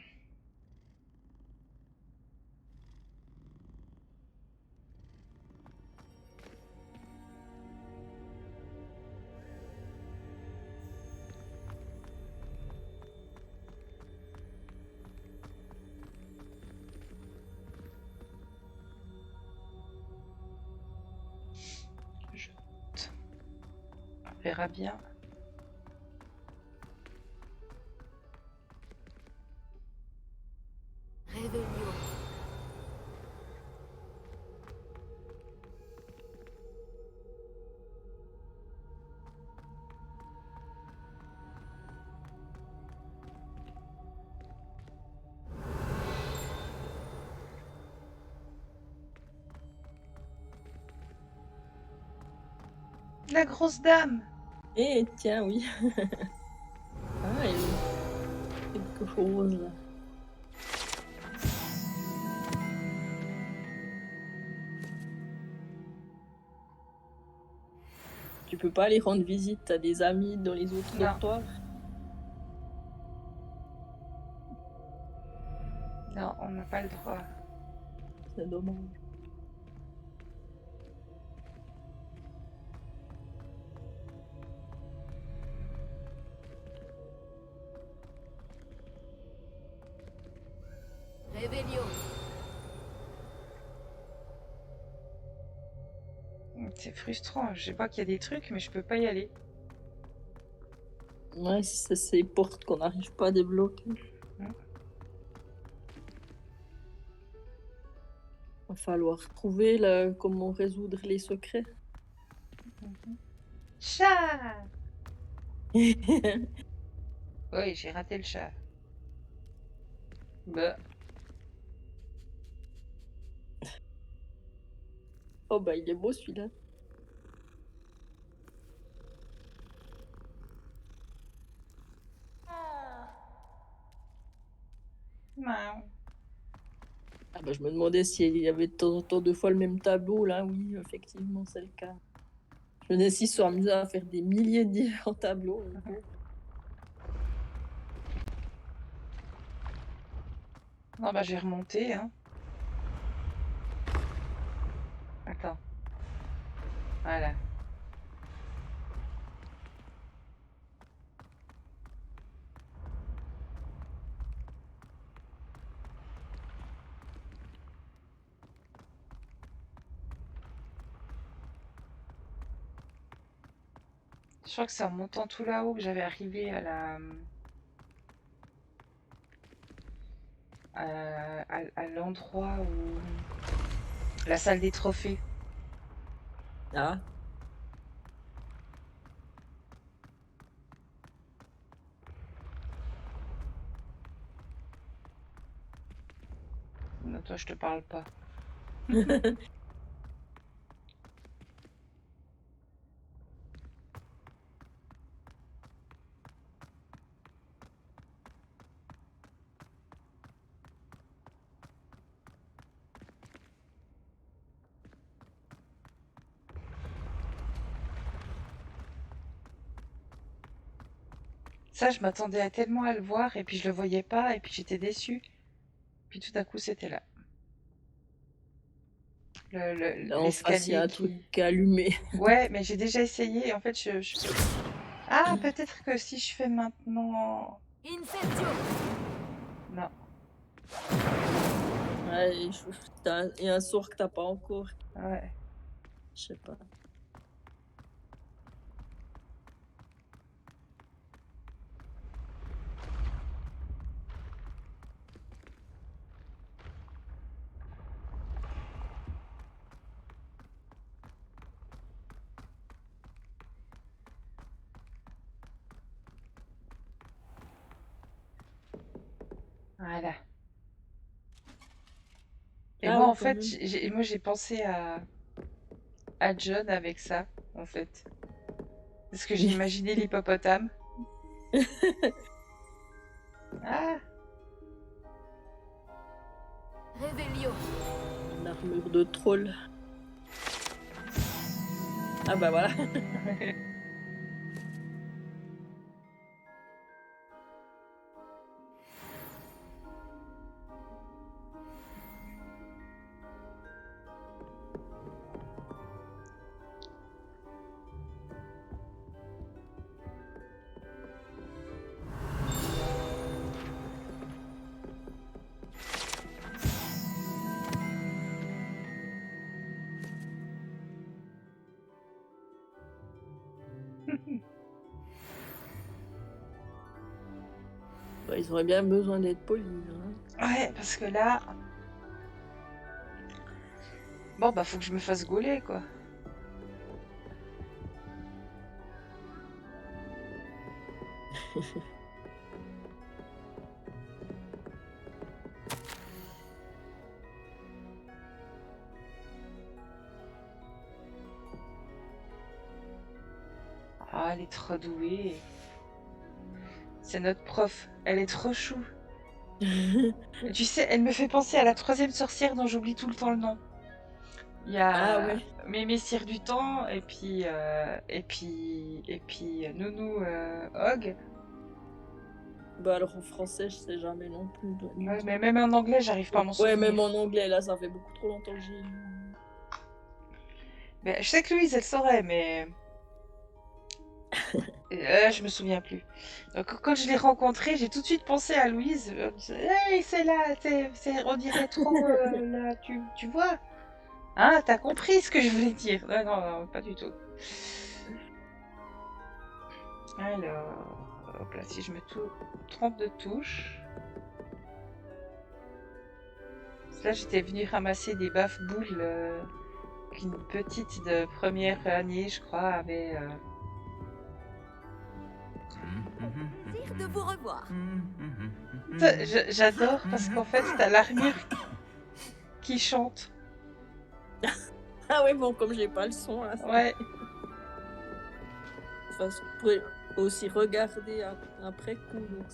On verra bien. Réveillon. La grosse dame. Eh, tiens, oui. Ah, il y a quelque chose là. Tu peux pas aller rendre visite à des amis dans les autres Non. dortoirs? Non, on n'a pas le droit. C'est dommage. Réveillon. C'est frustrant. Je sais pas qu'il y a des trucs, mais je peux pas y aller. Ouais, c'est ces portes qu'on n'arrive pas à débloquer. Va falloir trouver là, comment résoudre les secrets. Chat. Oui, j'ai raté le chat. Bah. Oh bah il est beau celui-là. Miaou. Ah bah je me demandais s'il y avait de temps en temps deux fois le même tableau là. Oui, effectivement c'est le cas. Je me demandais s'ils se sont amusés à faire des milliers de différents tableaux. Non, bah j'ai remonté, hein. Attends. Voilà. Je crois que c'est en montant tout là-haut que j'avais arrivé à la... à l'endroit où... La salle des trophées. Ah, Non, toi, je te parle pas. Ça, je m'attendais à tellement à le voir et puis je le voyais pas et puis j'étais déçue. Puis tout à coup, c'était là. là en face il y a L'escalier un qui... truc allumé. Ouais, mais j'ai déjà essayé et en fait, Ah, peut-être que si je fais maintenant... Infertio. Non. Ouais, il y a un sort que t'as pas encore. Ouais. Je sais pas. Voilà. Et Ah moi, oui, en quand fait, même. j'ai pensé à John avec ça, en fait. Parce que j'ai imaginé l'hippopotame. Ah, Réveillon. Une armure de troll. Ah bah voilà. Bah, ils auraient bien besoin d'être polis. Hein. Ouais, parce que là... Bon, bah, faut que je me fasse gauler, quoi. Ah, elle est trop douée. C'est notre prof. Elle est trop chou. Tu sais, elle me fait penser à la troisième sorcière dont j'oublie tout le temps le nom. Il y Ah a ouais. Mémé Cire du Temps et puis Nounou Hogg. Bah alors en français, je sais jamais non plus. Donc. Ouais, mais même en anglais, j'arrive pas à m'en Ouais, souvenir. même en anglais, là, ça fait beaucoup trop longtemps que j'ai lu. Mais je sais que Louise, elle saurait, mais je me souviens plus. Donc, quand je l'ai rencontrée, j'ai tout de suite pensé à Louise. Hey, c'est là, on dirait trop là, tu vois? Hein, t'as compris ce que je voulais dire? Non, non, non, pas du tout. Alors, hop là, si je me trompe de touche. Là, j'étais venue ramasser des baffes-boules qu'une petite de première année, je crois, avait. Plaisir de vous revoir. J'adore parce qu'en fait, t'as l'armure qui chante. Ah ouais, bon, comme j'ai pas le son, là. Ouais. Enfin, je pourrais aussi regarder après coup. Donc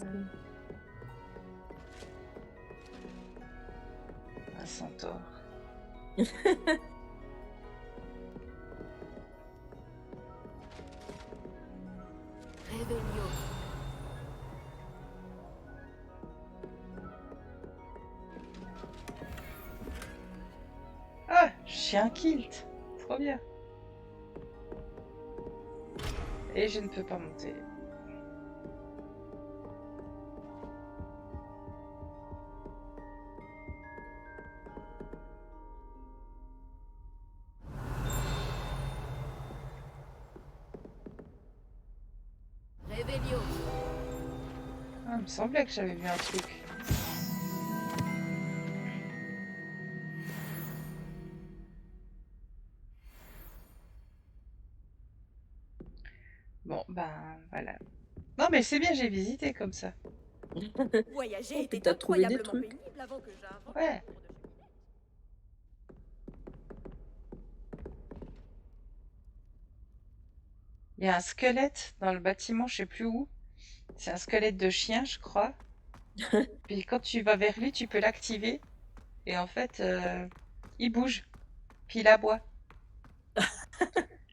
Un centaure. Revelio. Ah, je suis un kilt. Trop bien. Et je ne peux pas monter. Revelio. Ah, il me semblait que j'avais vu un truc. Bon, ben voilà. Non, mais c'est bien, j'ai visité comme ça. Voyager Oh, puis était t'as trouvé des incroyablement trucs. pénible avant que j'invente Ouais. le four de cheminée. Il y a un squelette dans le bâtiment, je sais plus où. C'est un squelette de chien, je crois. Puis quand tu vas vers lui, tu peux l'activer. Et en fait, il bouge. Puis il aboie.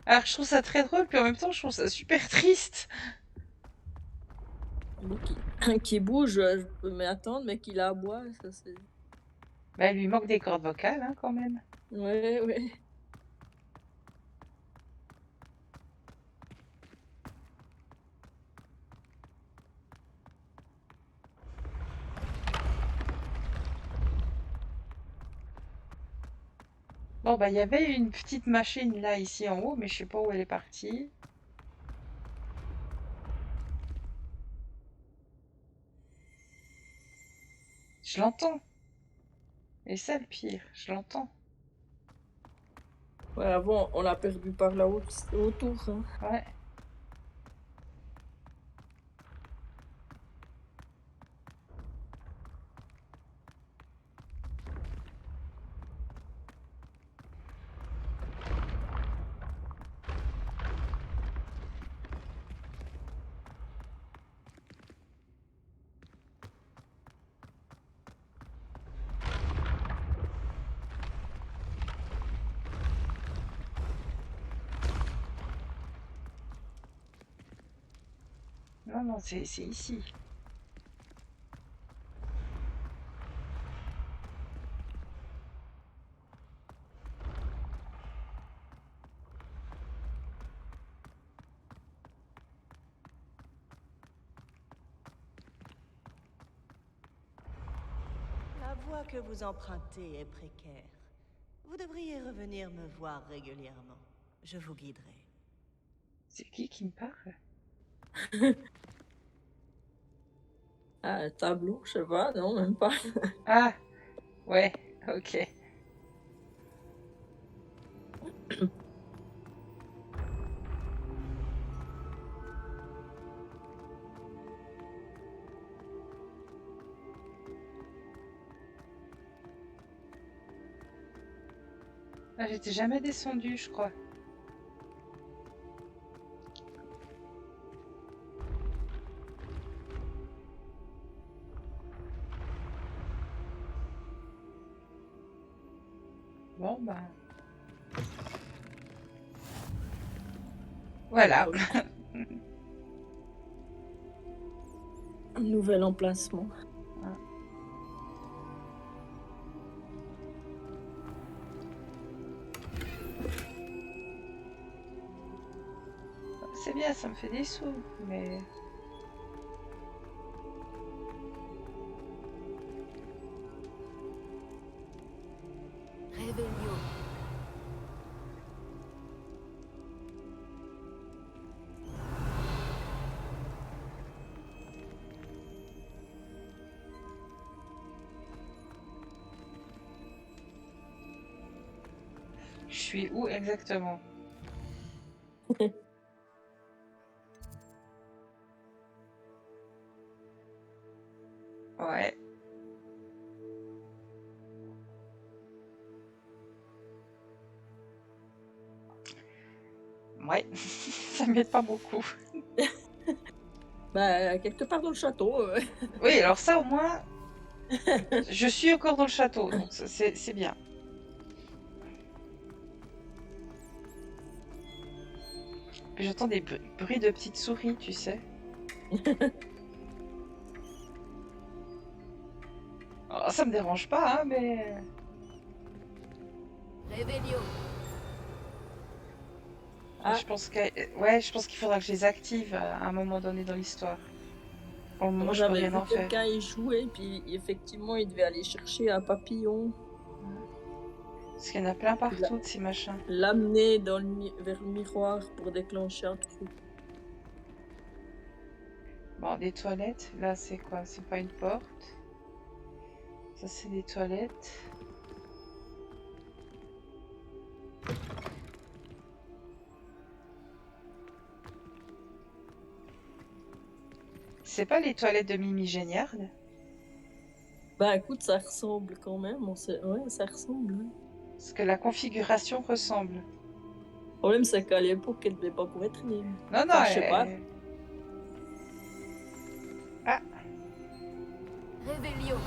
Alors je trouve ça très drôle, puis en même temps, je trouve ça super triste. Bon, qui bouge, je peux m'attendre, mais qu'il aboie, ça c'est. Bah, il lui manque des cordes vocales, hein, quand même. Ouais, ouais. Bon, bah, il y avait une petite machine là, ici en haut, mais je sais pas où elle est partie. Je l'entends. Et ça, le pire, je l'entends. Ouais, avant, on l'a perdu par là-haut, autour. Hein. Ouais. Non, non, c'est ici. La voie que vous empruntez est précaire. Vous devriez revenir me voir régulièrement. Je vous guiderai. C'est qui me parle? Ah, un tableau, je sais pas, non, même pas. Ah, ouais, ok. Ah, j'étais jamais descendue, je crois. Bon, bah... Voilà. Ok. Nouvel emplacement. C'est bien, ça me fait des sous, mais... Revelio. Je suis où exactement? Ouais. Ouais, ça m'aide pas beaucoup. Bah, quelque part dans le château. Oui, alors ça au moins, je suis encore dans le château, donc c'est bien. Puis j'entends des bruits de petites souris, tu sais. Alors, ça me dérange pas, hein, mais... Revelio. Ah, Je pense ouais, je pense qu'il faudra que je les active à un moment donné dans l'histoire. Pour le moment, moi je peux j'avais rien vu en faire. quelqu'un y jouer, puis effectivement il devait aller chercher un papillon, Parce qu'il y en a plein partout de ces machins. l'amener dans vers le miroir pour déclencher un truc. Bon, des toilettes, là c'est quoi? C'est pas une porte. Ça c'est des toilettes. C'est pas les toilettes de Mimi Géniard? Bah écoute, ça ressemble quand même, ouais, ça ressemble. Ouais. Parce que la configuration ressemble. Le problème c'est qu'à l'époque elle devait pas encore être née. Non, non, Enfin, je sais pas. Ah, Revelio.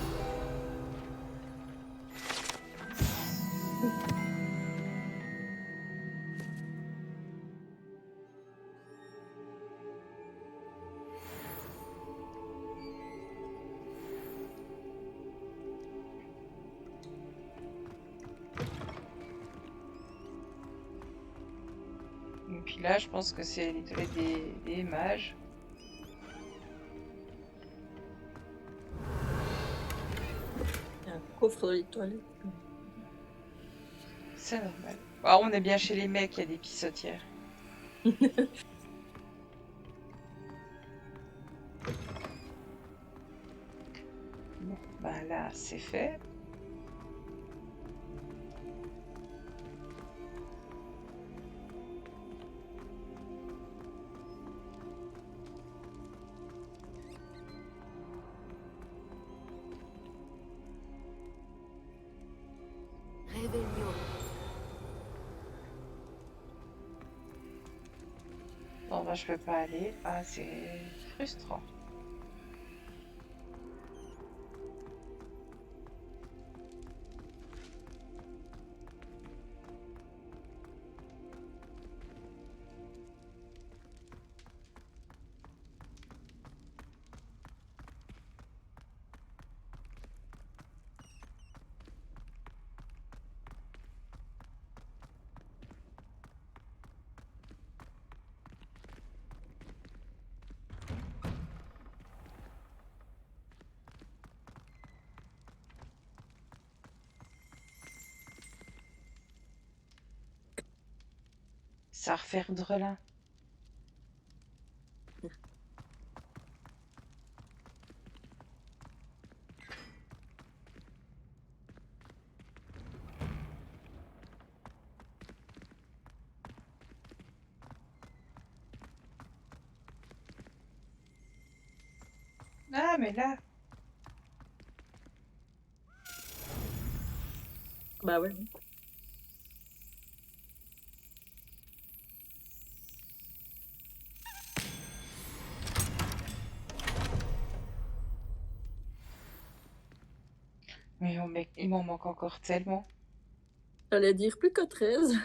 et puis là, je pense que c'est les toilettes des mages. Il y a un coffre dans les toilettes. C'est normal. Ah, on est bien chez les mecs, il y a des pissotières. Bon, bah là, c'est fait. Revelio. Bon, bah je peux pas aller. Ah, c'est frustrant. Ça refaire Drelin. Ah, mais là... Bah ouais. Mais oh, mec, il m'en manque encore tellement. J'allais dire plus que 13.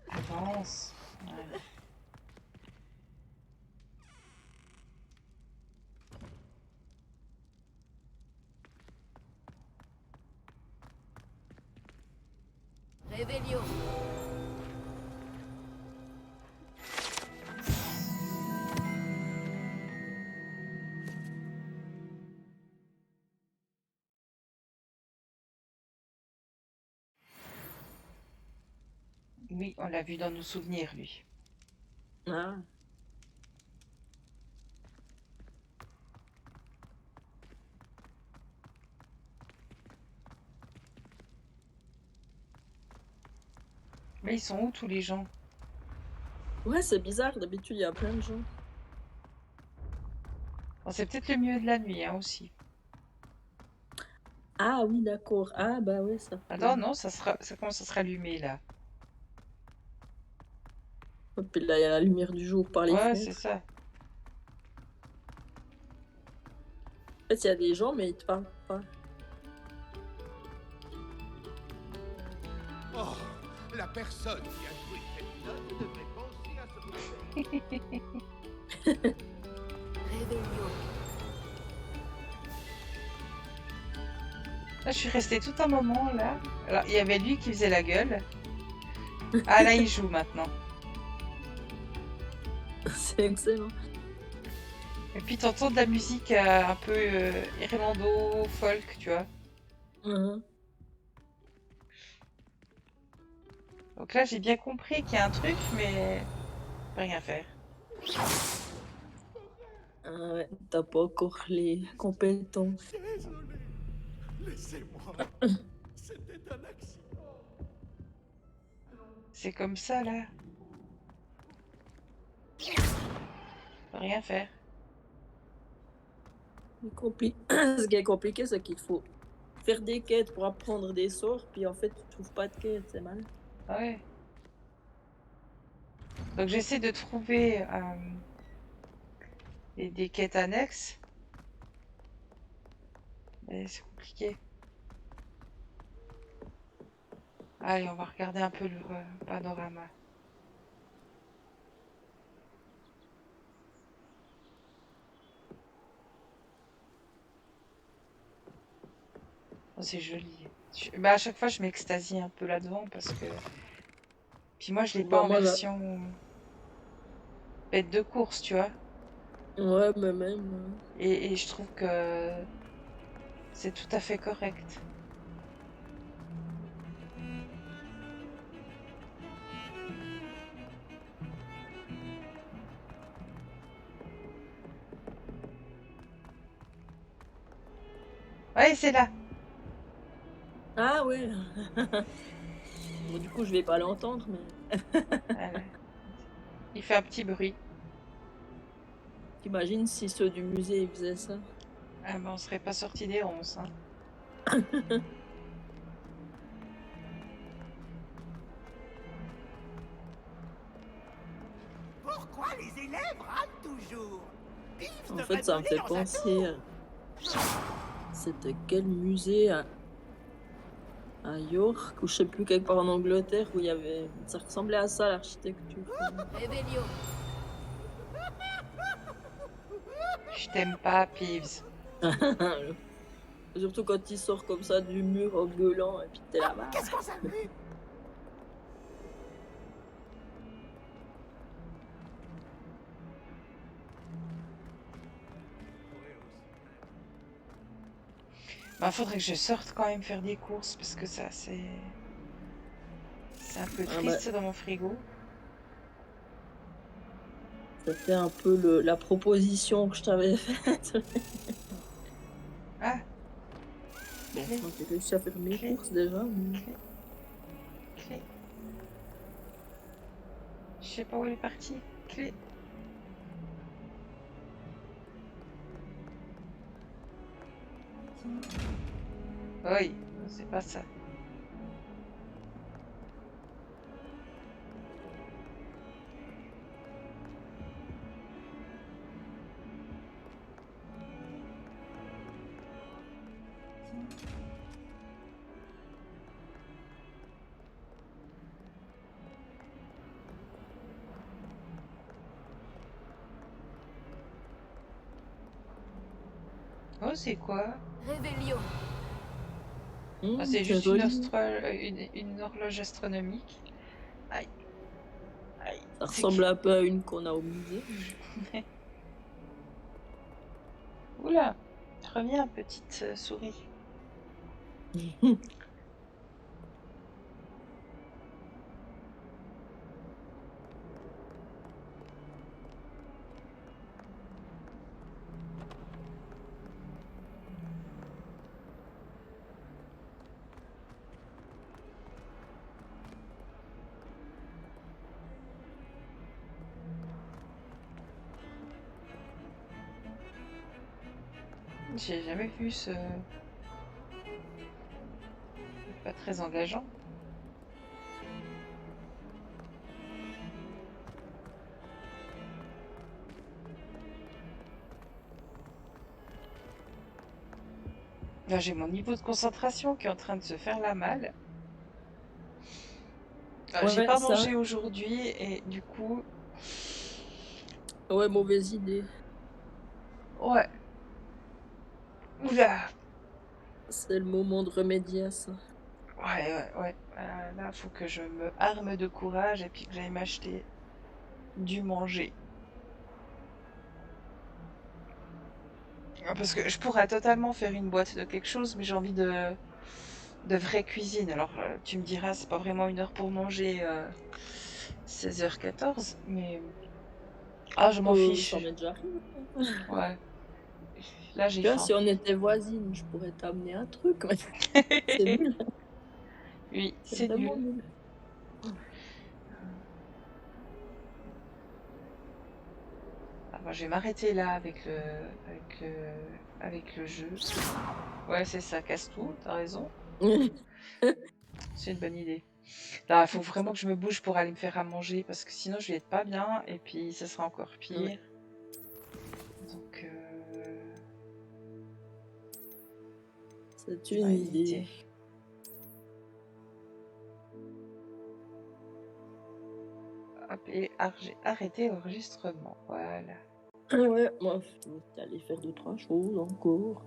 Avance. Ouais. Réveillon. Oui, on l'a vu dans nos souvenirs, lui. Ah. Mais ils sont où, tous les gens? Ouais, c'est bizarre. D'habitude, il y a plein de gens. Bon, c'est peut-être le milieu de la nuit, hein, aussi. Ah oui, d'accord. Ah bah ouais, ça peut. Attends, non, ça commence à se rallumer, là. Et puis là, il y a la lumière du jour par les Ouais, c'est fenêtres. ça. En fait, il y a des gens, mais ils te parlent pas. Oh, la personne qui a joué cette note devrait penser à se protéger. Réveillon. Là, je suis restée tout un moment, là. Alors, il y avait lui qui faisait la gueule. Ah, là, il joue, maintenant. C'est excellent. Et puis, t'entends de la musique un peu irlando, folk, tu vois. Mhm. Donc là, j'ai bien compris qu'il y a un truc, mais... on peut rien faire. Ah ouais, t'as pas encore les compétences. Désolé. Laissez-moi. C'était un accident. C'est comme ça, là. On peut rien faire. Ce qui est compliqué, c'est qu'il faut faire des quêtes pour apprendre des sorts, puis en fait, tu trouves pas de quêtes, c'est mal. Ah ouais. Donc, j'essaie de trouver des quêtes annexes. Mais c'est compliqué. Allez, on va regarder un peu le panorama. Oh, c'est joli. Bah, à chaque fois, je m'extasie un peu là-devant parce que... Puis moi, je l'ai pas Bah, en moi, là, version bête de course, tu vois. ouais, mais même. Et je trouve que c'est tout à fait correct. Ouais, c'est là. Ah ouais. Bon, du coup, je vais pas l'entendre, mais Voilà. Il fait un petit bruit. t'imagines si ceux du musée ils faisaient ça? Ah, ben, on serait pas sorti des ronces, hein. Pourquoi les élèves râlent toujours? Yves En devrait fait, ça me brûler fait dans sa penser tour. C'était quel musée à York, ou je sais plus, quelque part en Angleterre, où il y avait. Ça ressemblait à ça, l'architecture. Réveillon. Je t'aime pas, Peeves. Surtout quand il sort comme ça du mur en gueulant, et puis t'es là-bas. Qu'est-ce qu'on s'amuse? Bah, faudrait que je sorte quand même faire des courses parce que ça, c'est un peu Ah bah, triste dans mon frigo. C'était un peu la proposition que je t'avais faite. Ah, Bon, clé, moi j'ai réussi à faire mes clé, courses déjà. Mais... clé, clé. Je sais pas où elle est partie. Clé. Oui, c'est pas ça. Oh, c'est quoi? Réveillon. Ah, c'est c'est juste joli. une horloge astronomique. Aïe, aïe, Ça c'est ressemble qui? un peu à une qu'on a au musée. Oula, reviens, petite souris. J'ai jamais vu ce... Pas très engageant. Là, j'ai mon niveau de concentration qui est en train de se faire la malle. J'ai Ouais, pas ça. mangé aujourd'hui et du coup... Ouais, mauvaise idée. Ouais. Oula. C'est le moment de remédier à ça. Ouais. Là, faut que je me arme de courage et puis que j'aille m'acheter du manger. Parce que je pourrais totalement faire une boîte de quelque chose, mais j'ai envie de vraie cuisine. Alors, tu me diras, c'est pas vraiment une heure pour manger 16h14, mais... Ah, je m'en Ça fiche. m'est déjà arrivé. Ouais. Là, j'ai Tu vois, faim. si on était voisines, je pourrais t'amener un truc. Mais c'est nul. Oui, C'est c'est vraiment nul. nul. Ah, bah, je vais m'arrêter là avec le jeu. Ouais, c'est ça, casse tout, t'as raison. C'est une bonne idée. Là, il faut vraiment que je me bouge pour aller me faire à manger parce que sinon je vais être pas bien et puis ça sera encore pire. Donc, C'est je vais une éviter. idée. Hop, et j'ai arrêté l'enregistrement. Voilà. Ouais, moi, je vais aller faire 2-3 choses encore.